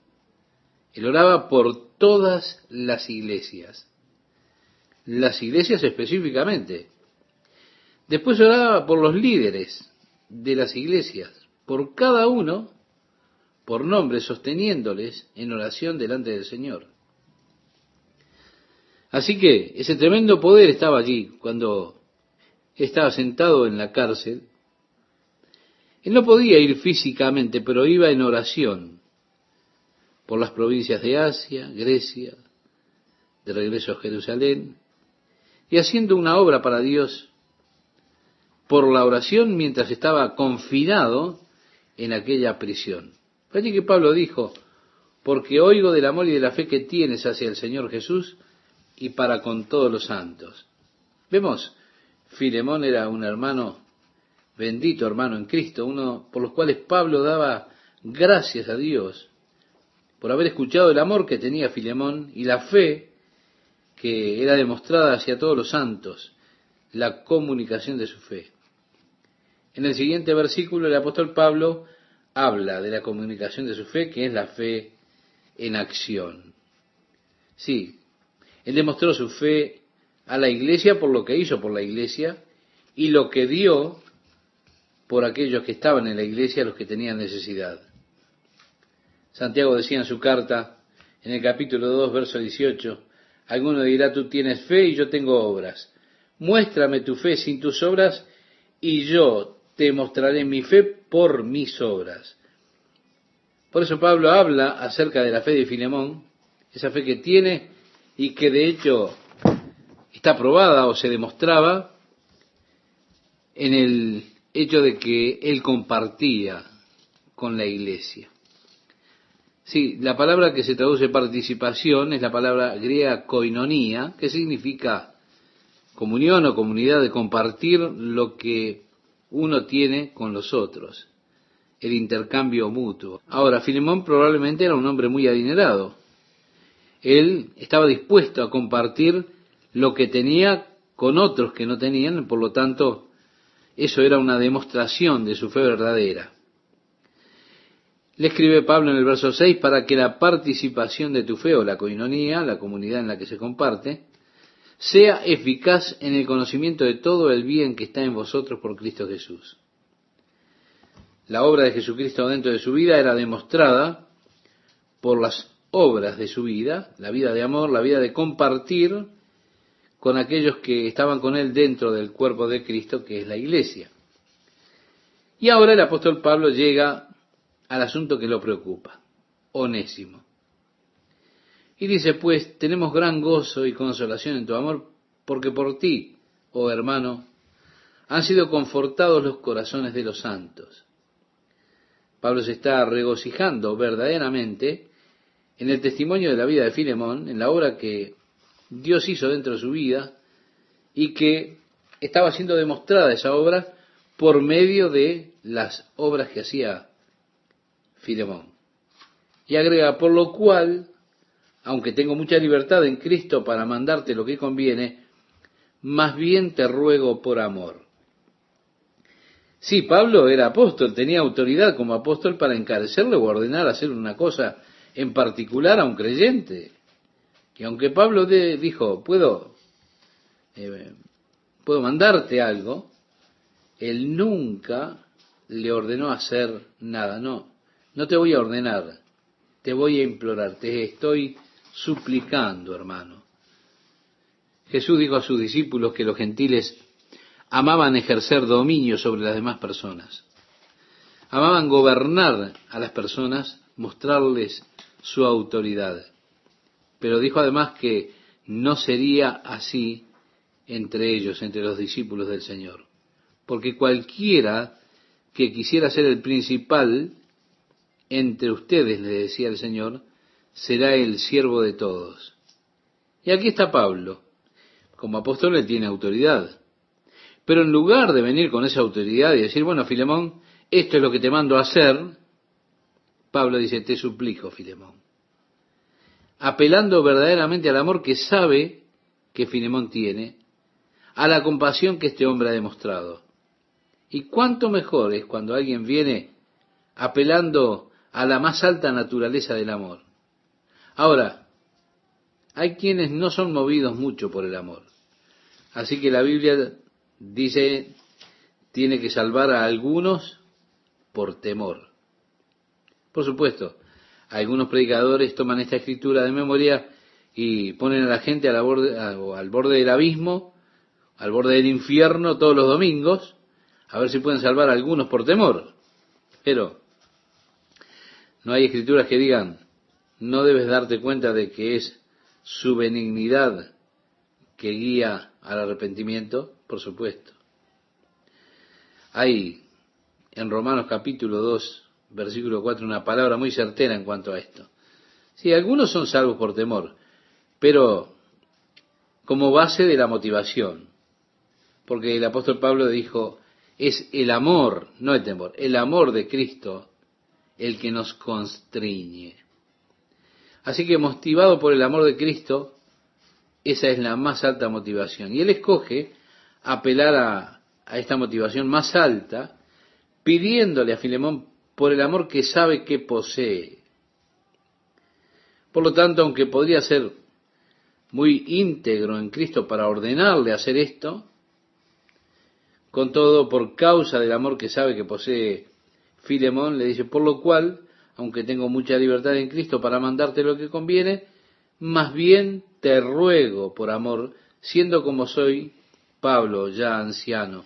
Él oraba por todas las iglesias específicamente. Después oraba por los líderes de las iglesias, por cada uno, por nombre, sosteniéndoles en oración delante del Señor. Así que ese tremendo poder estaba allí cuando estaba sentado en la cárcel, Él no podía ir físicamente, pero iba en oración por las provincias de Asia, Grecia, de regreso a Jerusalén, y haciendo una obra para Dios por la oración mientras estaba confinado en aquella prisión. Fue allí que Pablo dijo, porque oigo del amor y de la fe que tienes hacia el Señor Jesús y para con todos los santos. Vemos, Filemón era un hermano, bendito hermano en Cristo, uno por los cuales Pablo daba gracias a Dios por haber escuchado el amor que tenía Filemón y la fe que era demostrada hacia todos los santos, la comunicación de su fe. En el siguiente versículo el apóstol Pablo habla de la comunicación de su fe, que es la fe en acción. Sí, él demostró su fe a la iglesia por lo que hizo por la iglesia y lo que dio por aquellos que estaban en la iglesia, los que tenían necesidad. Santiago decía en su carta, en el capítulo 2, verso 18, alguno dirá, tú tienes fe y yo tengo obras. Muéstrame tu fe sin tus obras y yo te mostraré mi fe por mis obras. Por eso Pablo habla acerca de la fe de Filemón, esa fe que tiene y que de hecho está probada o se demostraba en el hecho de que él compartía con la iglesia. Sí, la palabra que se traduce participación es la palabra griega koinonía, que significa comunión o comunidad, de compartir lo que uno tiene con los otros, el intercambio mutuo. Ahora, Filemón probablemente era un hombre muy adinerado. Él estaba dispuesto a compartir lo que tenía con otros que no tenían, por lo tanto, eso era una demostración de su fe verdadera. Le escribe Pablo en el verso 6, para que la participación de tu fe, o la koinonía, la comunidad en la que se comparte, sea eficaz en el conocimiento de todo el bien que está en vosotros por Cristo Jesús. La obra de Jesucristo dentro de su vida era demostrada por las obras de su vida, la vida de amor, la vida de compartir con aquellos que estaban con él dentro del cuerpo de Cristo, que es la iglesia. Y ahora el apóstol Pablo llega al asunto que lo preocupa, Onésimo. Y dice, pues tenemos gran gozo y consolación en tu amor, porque por ti, oh hermano, han sido confortados los corazones de los santos. Pablo se está regocijando verdaderamente en el testimonio de la vida de Filemón, en la obra que Dios hizo dentro de su vida y que estaba siendo demostrada esa obra por medio de las obras que hacía Filemón. Y agrega, por lo cual, aunque tengo mucha libertad en Cristo para mandarte lo que conviene, más bien te ruego por amor. Sí, Pablo era apóstol, tenía autoridad como apóstol para encarecerle o ordenar hacer una cosa en particular a un creyente. Y aunque Pablo dijo, puedo mandarte algo, él nunca le ordenó hacer nada. No te voy a ordenar, te voy a implorar, te estoy suplicando, hermano. Jesús dijo a sus discípulos que los gentiles amaban ejercer dominio sobre las demás personas. Amaban gobernar a las personas, mostrarles su autoridad. Pero dijo además que no sería así entre ellos, entre los discípulos del Señor. Porque cualquiera que quisiera ser el principal entre ustedes, le decía el Señor, será el siervo de todos. Y aquí está Pablo. Como apóstol él tiene autoridad. Pero en lugar de venir con esa autoridad y decir, bueno, Filemón, esto es lo que te mando a hacer, Pablo dice, te suplico, Filemón. Apelando verdaderamente al amor que sabe que Filemón tiene, a la compasión que este hombre ha demostrado. Y cuánto mejor es cuando alguien viene apelando a la más alta naturaleza del amor. Ahora, hay quienes no son movidos mucho por el amor. Así que la Biblia dice, tiene que salvar a algunos por temor. Por supuesto, algunos predicadores toman esta escritura de memoria y ponen a la gente al borde del abismo, al borde del infierno todos los domingos, a ver si pueden salvar a algunos por temor. Pero no hay escrituras que digan, no debes darte cuenta de que es su benignidad que guía al arrepentimiento. Por supuesto. Hay en Romanos capítulo 2, versículo 4, una palabra muy certera en cuanto a esto. Sí, algunos son salvos por temor, pero como base de la motivación. Porque el apóstol Pablo dijo, es el amor, no el temor, el amor de Cristo el que nos constriñe. Así que motivado por el amor de Cristo, esa es la más alta motivación. Y él escoge apelar a esta motivación más alta, pidiéndole a Filemón por el amor que sabe que posee. Por lo tanto, aunque podría ser muy íntegro en Cristo para ordenarle hacer esto, con todo, por causa del amor que sabe que posee Filemón, le dice, por lo cual, aunque tengo mucha libertad en Cristo para mandarte lo que conviene, más bien te ruego por amor, siendo como soy Pablo, ya anciano.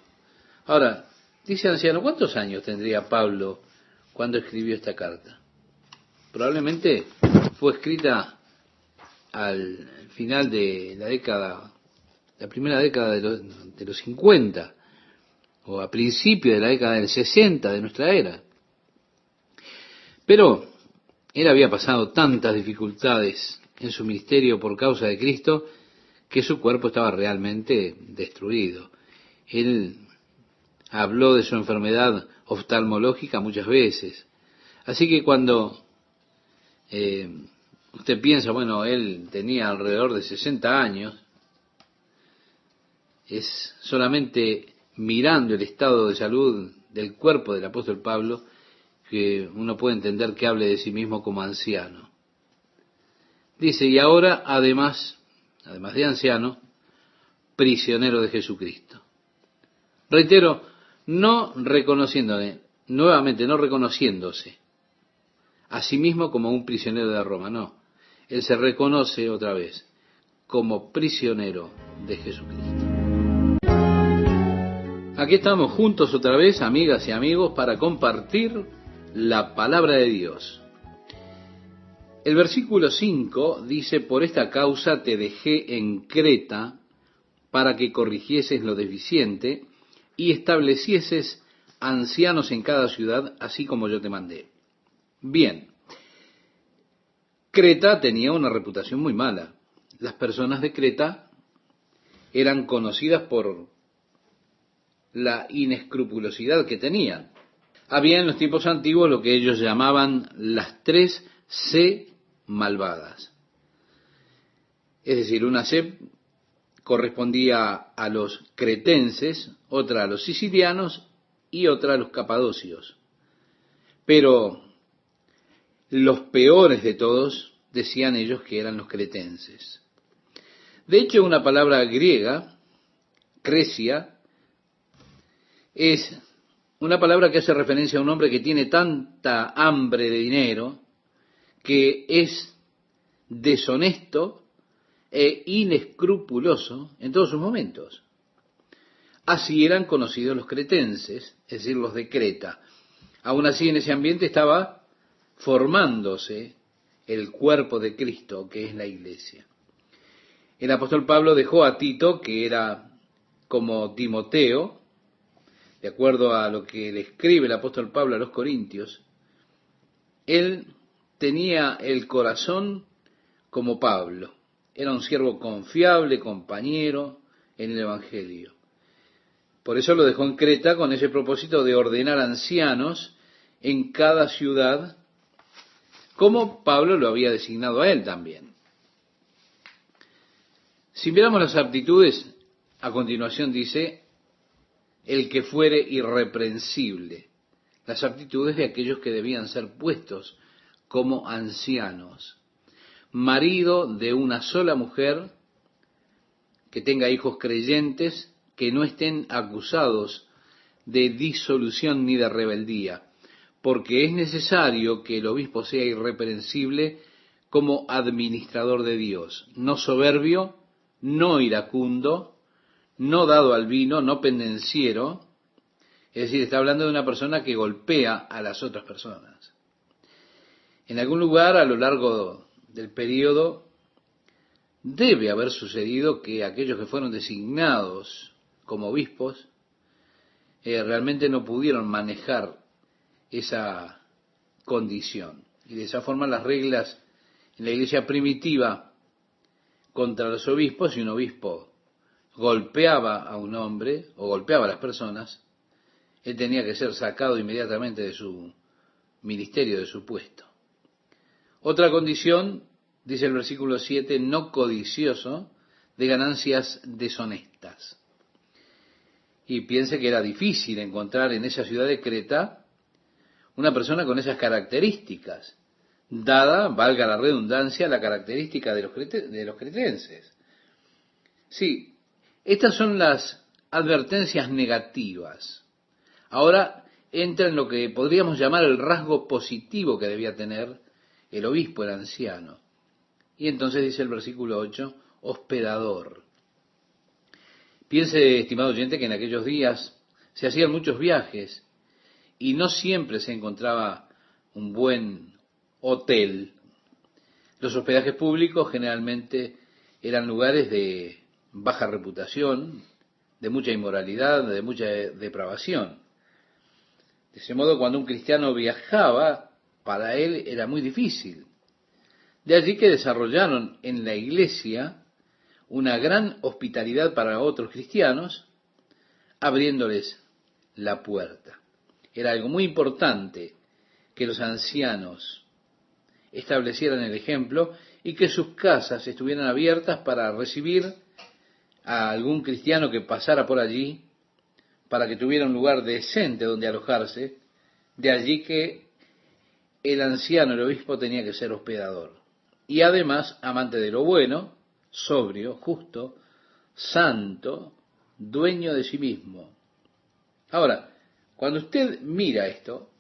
Ahora, dice anciano, ¿cuántos años tendría Pablo cuando escribió esta carta? Probablemente fue escrita al final de la década, la primera década de los 50, o a principio de la década del 60 de nuestra era. Pero él había pasado tantas dificultades en su ministerio por causa de Cristo, que su cuerpo estaba realmente destruido. Él habló de su enfermedad oftalmológica muchas veces. Así que cuando usted piensa, bueno, él tenía alrededor de 60 años, es solamente mirando el estado de salud del cuerpo del apóstol Pablo que uno puede entender que hable de sí mismo como anciano. Dice, y ahora además de anciano, prisionero de Jesucristo. Reitero, no reconociéndose a sí mismo como un prisionero de Roma, no. Él se reconoce otra vez como prisionero de Jesucristo. Aquí estamos juntos otra vez, amigas y amigos, para compartir la palabra de Dios. El versículo 5 dice, por esta causa te dejé en Creta para que corrigieses lo deficiente y establecieses ancianos en cada ciudad, así como yo te mandé. Bien, Creta tenía una reputación muy mala. Las personas de Creta eran conocidas por la inescrupulosidad que tenían. Había en los tiempos antiguos lo que ellos llamaban las 3 C malvadas. Es decir, una C correspondía a los cretenses, otra a los sicilianos y otra a los capadocios. Pero los peores de todos, decían ellos que eran los cretenses. De hecho, una palabra griega, cresia, es una palabra que hace referencia a un hombre que tiene tanta hambre de dinero que es deshonesto e inescrupuloso en todos sus momentos. Así eran conocidos los cretenses, es decir, los de Creta. Aún así, en ese ambiente estaba formándose el cuerpo de Cristo, que es la iglesia. El apóstol Pablo dejó a Tito, que era como Timoteo, de acuerdo a lo que le escribe el apóstol Pablo a los Corintios. Él tenía el corazón como Pablo. Era un siervo confiable, compañero en el Evangelio. Por eso lo dejó en Creta con ese propósito de ordenar ancianos en cada ciudad, como Pablo lo había designado a él también. Si miramos las aptitudes, a continuación dice, el que fuere irreprensible, las aptitudes de aquellos que debían ser puestos como ancianos, marido de una sola mujer, que tenga hijos creyentes, que no estén acusados de disolución ni de rebeldía, porque es necesario que el obispo sea irreprensible como administrador de Dios, no soberbio, no iracundo, no dado al vino, no pendenciero, Es decir, está hablando de una persona que golpea a las otras personas. En algún lugar a lo largo del periodo debe haber sucedido que aquellos que fueron designados como obispos realmente no pudieron manejar esa condición. Y de esa forma las reglas en la iglesia primitiva contra los obispos, si un obispo golpeaba a un hombre o golpeaba a las personas, él tenía que ser sacado inmediatamente de su ministerio, de su puesto. Otra condición, dice el versículo 7, no codicioso de ganancias deshonestas. Y piense que era difícil encontrar en esa ciudad de Creta una persona con esas características, dada, valga la redundancia, la característica de los cretenses. Sí, estas son las advertencias negativas. Ahora entra en lo que podríamos llamar el rasgo positivo que debía tener el obispo, el anciano. Y entonces dice el versículo 8, hospedador. Piense, estimado oyente, que en aquellos días se hacían muchos viajes y no siempre se encontraba un buen hotel. Los hospedajes públicos generalmente eran lugares de baja reputación, de mucha inmoralidad, de mucha depravación. De ese modo, cuando un cristiano viajaba, para él era muy difícil. De allí que desarrollaron en la iglesia una gran hospitalidad para otros cristianos, abriéndoles la puerta. Era algo muy importante que los ancianos establecieran el ejemplo y que sus casas estuvieran abiertas para recibir a algún cristiano que pasara por allí, para que tuviera un lugar decente donde alojarse. De allí que el anciano, el obispo, tenía que ser hospedador. Y además, amante de lo bueno, sobrio, justo, santo, dueño de sí mismo. Ahora, cuando usted mira esto,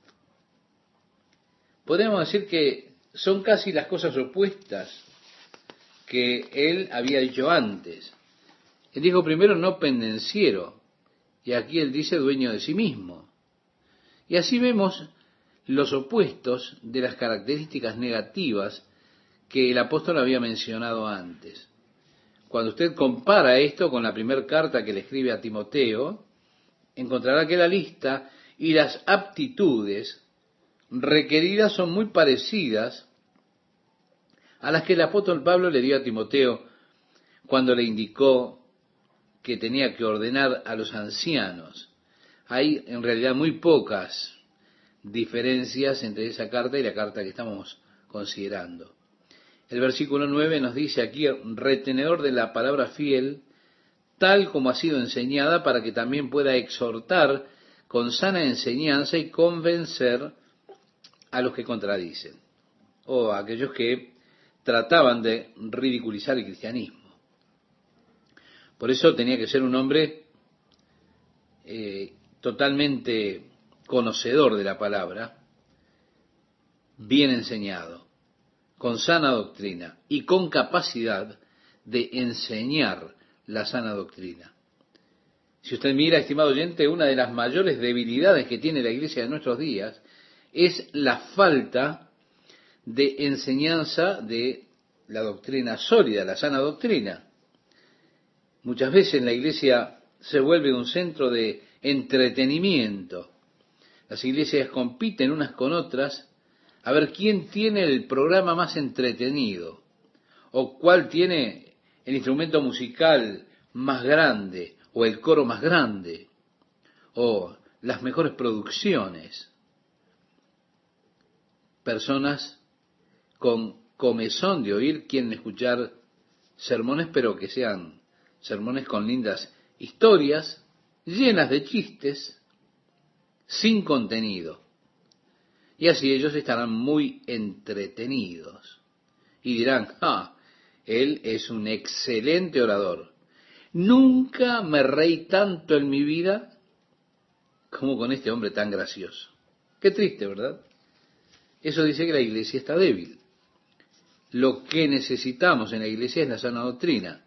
podemos decir que son casi las cosas opuestas que él había dicho antes. Él dijo primero no pendenciero, y aquí él dice dueño de sí mismo. Y así vemos los opuestos de las características negativas que el apóstol había mencionado antes. Cuando usted compara esto con la primera carta que le escribe a Timoteo, encontrará que la lista y las aptitudes requeridas son muy parecidas a las que el apóstol Pablo le dio a Timoteo cuando le indicó que tenía que ordenar a los ancianos. Hay en realidad muy pocas diferencias entre esa carta y la carta que estamos considerando. El versículo 9 nos dice aquí, retenedor de la palabra fiel, tal como ha sido enseñada, para que también pueda exhortar con sana enseñanza y convencer a los que contradicen, o a aquellos que trataban de ridiculizar el cristianismo. Por eso tenía que ser un hombre totalmente conocedor de la palabra, bien enseñado, con sana doctrina y con capacidad de enseñar la sana doctrina. Si usted mira, estimado oyente, una de las mayores debilidades que tiene la iglesia de nuestros días es la falta de enseñanza de la doctrina sólida, la sana doctrina. Muchas veces la iglesia se vuelve un centro de entretenimiento. Las iglesias compiten unas con otras a ver quién tiene el programa más entretenido o cuál tiene el instrumento musical más grande o el coro más grande o las mejores producciones. Personas con comezón de oír quieren escuchar sermones, pero que sean sermones con lindas historias, llenas de chistes, sin contenido. Y así ellos estarán muy entretenidos. Y dirán, él es un excelente orador. Nunca me reí tanto en mi vida como con este hombre tan gracioso. Qué triste, ¿verdad? Eso dice que la iglesia está débil. Lo que necesitamos en la iglesia es la sana doctrina.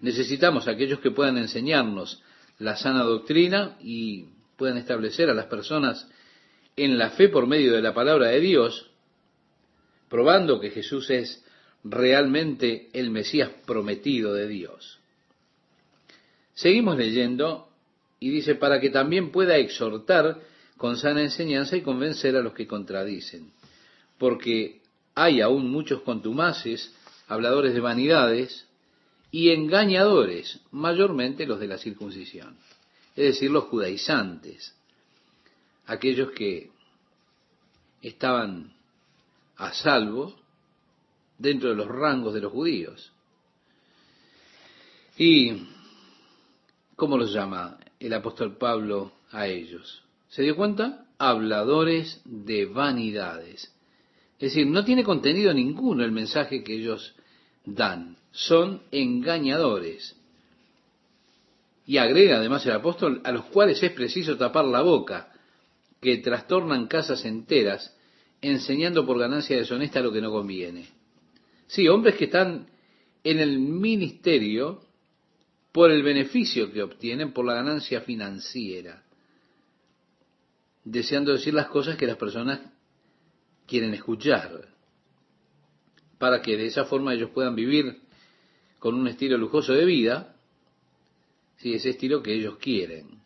Necesitamos a aquellos que puedan enseñarnos la sana doctrina y puedan establecer a las personas en la fe por medio de la palabra de Dios, probando que Jesús es realmente el Mesías prometido de Dios. Seguimos leyendo y dice, para que también pueda exhortar con sana enseñanza y convencer a los que contradicen, porque hay aún muchos contumaces, habladores de vanidades y engañadores, mayormente los de la circuncisión, es decir, los judaizantes, aquellos que estaban a salvo dentro de los rangos de los judíos. ¿Y cómo los llama el apóstol Pablo a ellos? ¿Se dio cuenta? Habladores de vanidades. Es decir, no tiene contenido ninguno el mensaje que ellos dan. Son engañadores. Y agrega además el apóstol, a los cuales es preciso tapar la boca, que trastornan casas enteras, enseñando por ganancia deshonesta lo que no conviene. Sí, hombres que están en el ministerio por el beneficio que obtienen, por la ganancia financiera, deseando decir las cosas que las personas quieren escuchar, para que de esa forma ellos puedan vivir con un estilo lujoso de vida, sí, ese estilo que ellos quieren.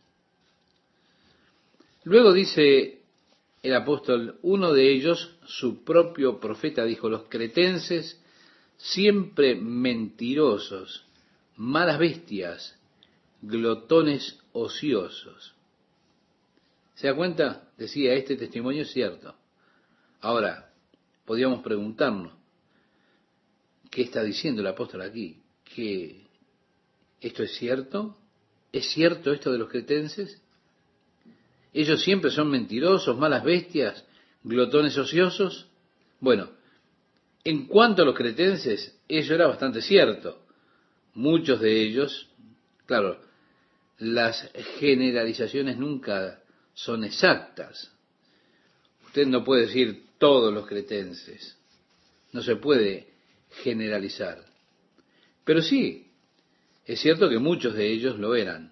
Luego dice el apóstol, uno de ellos, su propio profeta, dijo, los cretenses, siempre mentirosos, malas bestias, glotones ociosos. ¿Se da cuenta? Decía, este testimonio es cierto. Ahora, podríamos preguntarnos, ¿qué está diciendo el apóstol aquí? ¿Que esto es cierto? ¿Es cierto esto de los cretenses? ¿Ellos siempre son mentirosos, malas bestias, glotones ociosos? Bueno, en cuanto a los cretenses, eso era bastante cierto. Muchos de ellos, claro, las generalizaciones nunca son exactas. Usted no puede decir todos los cretenses. No se puede generalizar. Pero sí, es cierto que muchos de ellos lo eran.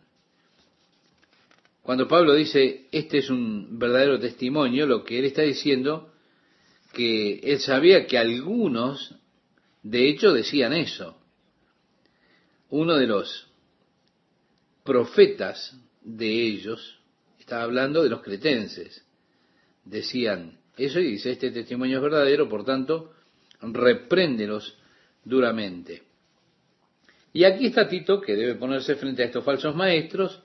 Cuando Pablo dice, este es un verdadero testimonio, lo que él está diciendo, que él sabía que algunos, de hecho, decían eso. Uno de los profetas de ellos estaba hablando de los cretenses. Decían eso y dice, este testimonio es verdadero, por tanto, repréndelos duramente. Y aquí está Tito, que debe ponerse frente a estos falsos maestros,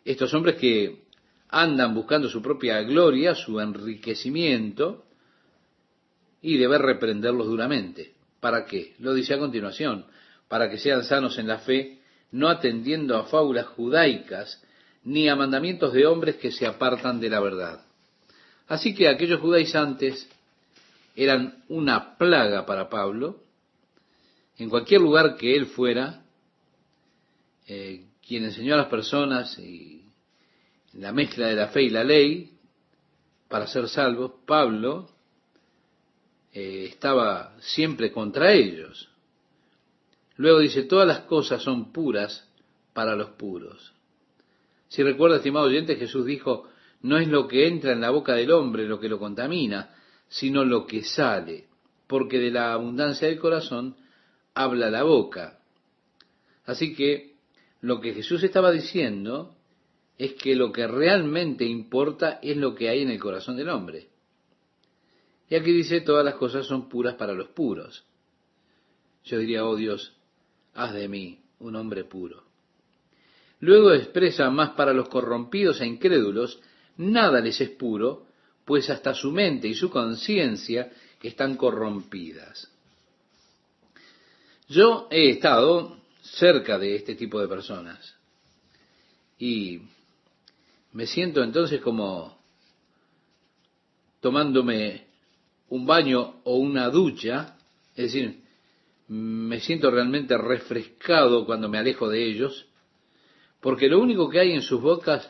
estos hombres que andan buscando su propia gloria, su enriquecimiento, y debe reprenderlos duramente. ¿Para qué? Lo dice a continuación, para que sean sanos en la fe, no atendiendo a fábulas judaicas, ni a mandamientos de hombres que se apartan de la verdad. Así que aquellos judaizantes eran una plaga para Pablo. En cualquier lugar que él fuera, quien enseñó a las personas y la mezcla de la fe y la ley para ser salvos, Pablo estaba siempre contra ellos. Luego dice, todas las cosas son puras para los puros. Si recuerda, estimado oyente, Jesús dijo, no es lo que entra en la boca del hombre lo que lo contamina, sino lo que sale, porque de la abundancia del corazón habla la boca. Así que lo que Jesús estaba diciendo es que lo que realmente importa es lo que hay en el corazón del hombre. Y aquí dice, todas las cosas son puras para los puros. Yo diría, oh Dios, haz de mí un hombre puro. Luego expresa, más para los corrompidos e incrédulos, nada les es puro, pues hasta su mente y su conciencia están corrompidas. Yo he estado cerca de este tipo de personas y me siento entonces como tomándome un baño o una ducha, es decir, me siento realmente refrescado cuando me alejo de ellos, porque lo único que hay en sus bocas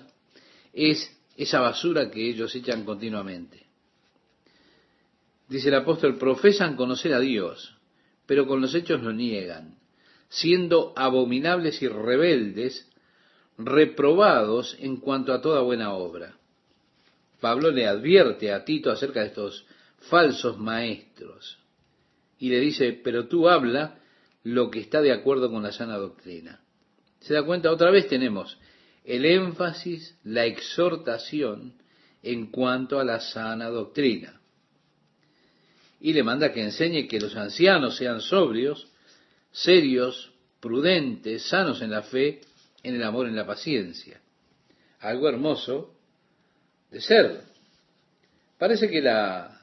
es esa basura que ellos echan continuamente. Dice el apóstol, profesan conocer a Dios, pero con los hechos lo niegan, siendo abominables y rebeldes, reprobados en cuanto a toda buena obra. Pablo le advierte a Tito acerca de estos falsos maestros y le dice, pero tú habla lo que está de acuerdo con la sana doctrina. ¿Se da cuenta? Otra vez tenemos el énfasis, la exhortación en cuanto a la sana doctrina. Y le manda que enseñe que los ancianos sean sobrios, serios, prudentes, sanos en la fe, en el amor, en la paciencia. Algo hermoso de ser. Parece que la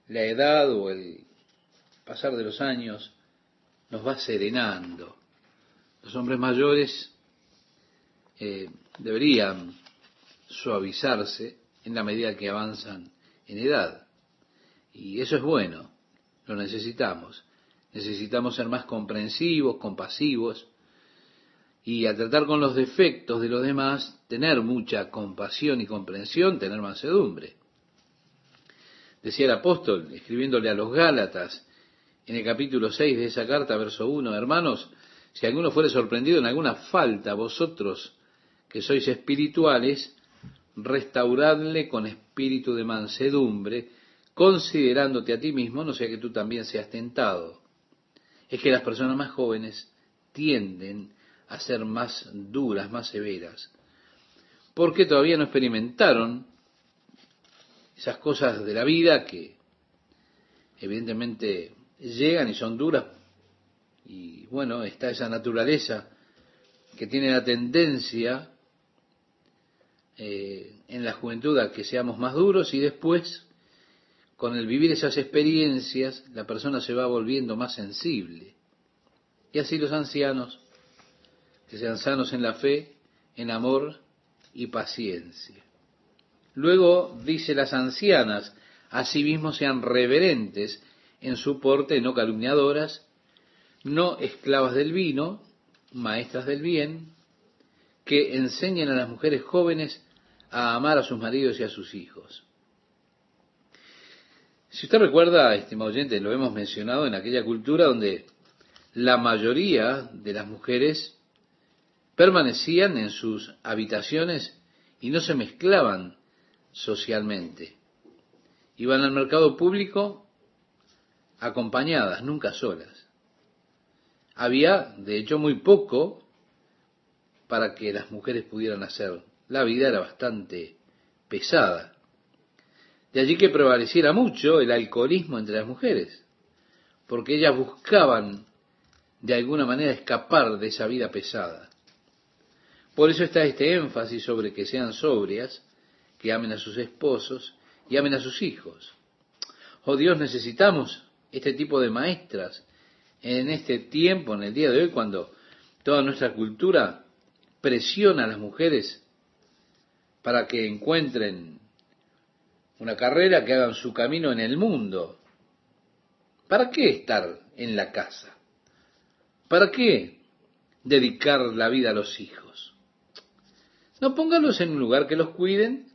edad o el pasar de los años nos va serenando. Los hombres mayores deberían suavizarse en la medida que avanzan en edad. Y eso es bueno, lo necesitamos. Necesitamos ser más comprensivos, compasivos, y al tratar con los defectos de los demás, tener mucha compasión y comprensión, tener mansedumbre. Decía el apóstol, escribiéndole a los Gálatas, en el capítulo 6 de esa carta, verso 1, hermanos, si alguno fuere sorprendido en alguna falta, vosotros que sois espirituales, restauradle con espíritu de mansedumbre, considerándote a ti mismo, no sea que tú también seas tentado. Es que las personas más jóvenes tienden a ser más duras, más severas, porque todavía no experimentaron esas cosas de la vida que evidentemente llegan y son duras. Y bueno, está esa naturaleza que tiene la tendencia en la juventud a que seamos más duros, y después, con el vivir esas experiencias, la persona se va volviendo más sensible. Y así los ancianos, que sean sanos en la fe, en amor y paciencia. Luego dice, las ancianas asimismo sean reverentes en su porte, no calumniadoras, no esclavas del vino, maestras del bien, que enseñen a las mujeres jóvenes a amar a sus maridos y a sus hijos. Si usted recuerda, estimado oyente, lo hemos mencionado en aquella cultura donde la mayoría de las mujeres permanecían en sus habitaciones y no se mezclaban socialmente. Iban al mercado público acompañadas, nunca solas. Había, de hecho, muy poco para que las mujeres pudieran hacer. La vida era bastante pesada. De allí que prevaleciera mucho el alcoholismo entre las mujeres, porque ellas buscaban de alguna manera escapar de esa vida pesada. Por eso está este énfasis sobre que sean sobrias, que amen a sus esposos y amen a sus hijos. Oh Dios, necesitamos este tipo de maestras en este tiempo, en el día de hoy, cuando toda nuestra cultura presiona a las mujeres para que encuentren una carrera, que hagan su camino en el mundo. ¿Para qué estar en la casa? ¿Para qué dedicar la vida a los hijos? No, póngalos en un lugar que los cuiden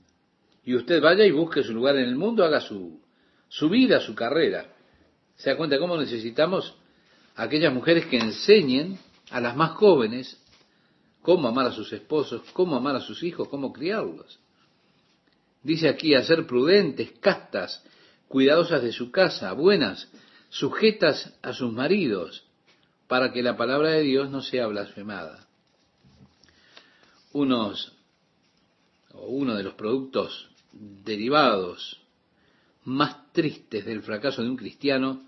y usted vaya y busque su lugar en el mundo, haga su vida, su carrera. ¿Se da cuenta cómo necesitamos a aquellas mujeres que enseñen a las más jóvenes cómo amar a sus esposos, cómo amar a sus hijos, cómo criarlos? Dice aquí, a ser prudentes, castas, cuidadosas de su casa, buenas, sujetas a sus maridos, para que la palabra de Dios no sea blasfemada. Uno de los productos derivados más tristes del fracaso de un cristiano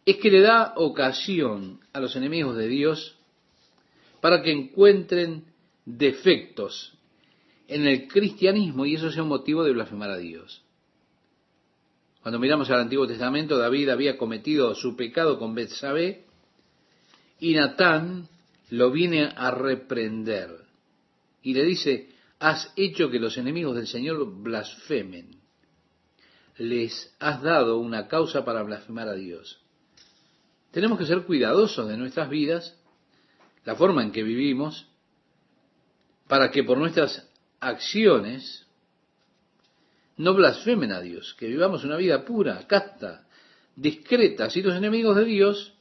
es que le da ocasión a los enemigos de Dios para que encuentren defectos en el cristianismo y eso sea un motivo de blasfemar a Dios. Cuando miramos al Antiguo Testamento, David había cometido su pecado con Betsabé y Natán lo viene a reprender y le dice, has hecho que los enemigos del Señor blasfemen. Les has dado una causa para blasfemar a Dios. Tenemos que ser cuidadosos de nuestras vidas, la forma en que vivimos, para que por nuestras acciones no blasfemen a Dios, que vivamos una vida pura, casta, discreta. Así los enemigos de Dios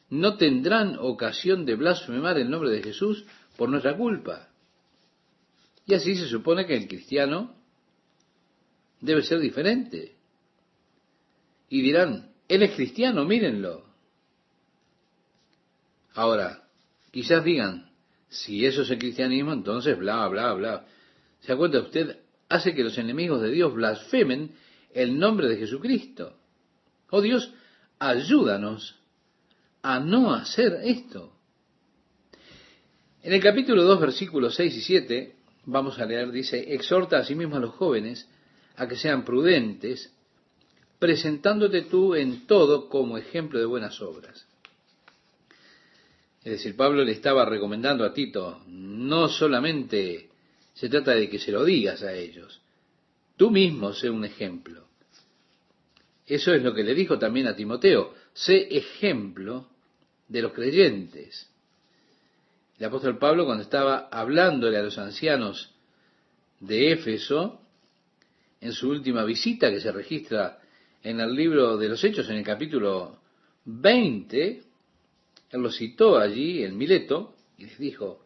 no tendrán ocasión de blasfemar el nombre de Jesús por nuestra culpa. Y así se supone que el cristiano debe ser diferente. Y dirán, él es cristiano, mírenlo. Ahora, quizás digan, si eso es el cristianismo, entonces bla, bla, bla. ¿Se da cuenta? Usted hace que los enemigos de Dios blasfemen el nombre de Jesucristo. Oh Dios, ayúdanos a no hacer esto. En el capítulo 2, versículos 6 y 7, vamos a leer, dice, exhorta asimismo a los jóvenes a que sean prudentes, presentándote tú en todo como ejemplo de buenas obras. Es decir, Pablo le estaba recomendando a Tito, no solamente se trata de que se lo digas a ellos, tú mismo sé un ejemplo. Eso es lo que le dijo también a Timoteo, sé ejemplo de los creyentes. El apóstol Pablo, cuando estaba hablándole a los ancianos de Éfeso, en su última visita que se registra en el libro de los Hechos, en el capítulo 20, él lo citó allí en Mileto y les dijo,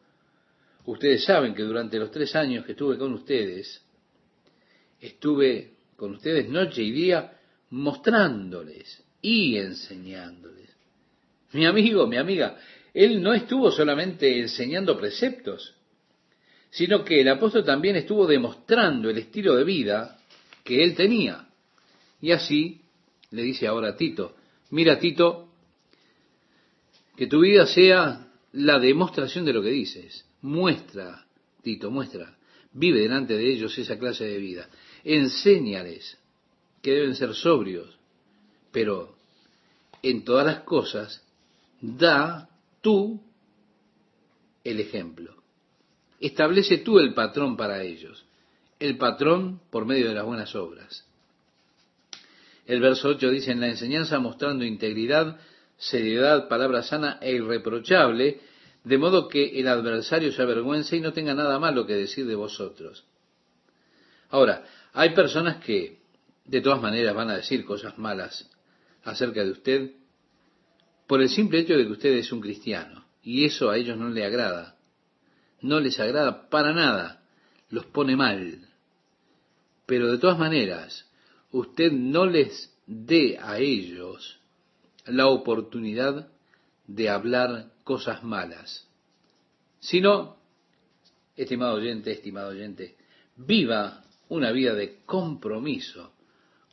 ustedes saben que durante los 3 años que estuve con ustedes noche y día mostrándoles y enseñándoles. Mi amigo, mi amiga, él no estuvo solamente enseñando preceptos, sino que el apóstol también estuvo demostrando el estilo de vida que él tenía. Y así le dice ahora a Tito, mira Tito, que tu vida sea la demostración de lo que dices. Muestra, Tito, muestra. Vive delante de ellos esa clase de vida. Enséñales que deben ser sobrios, pero en todas las cosas da tú el ejemplo. Establece tú el patrón para ellos. El patrón por medio de las buenas obras. El verso 8 dice, en la enseñanza mostrando integridad, seriedad, palabra sana e irreprochable, de modo que el adversario se avergüence y no tenga nada malo que decir de vosotros. Ahora, hay personas que de todas maneras van a decir cosas malas acerca de usted por el simple hecho de que usted es un cristiano, y eso a ellos no les agrada. No les agrada para nada, los pone mal. Pero de todas maneras, usted no les dé a ellos la oportunidad de hablar cosas malas, sino, estimado oyente, viva una vida de compromiso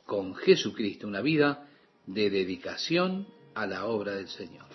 con Jesucristo, una vida de dedicación a la obra del Señor.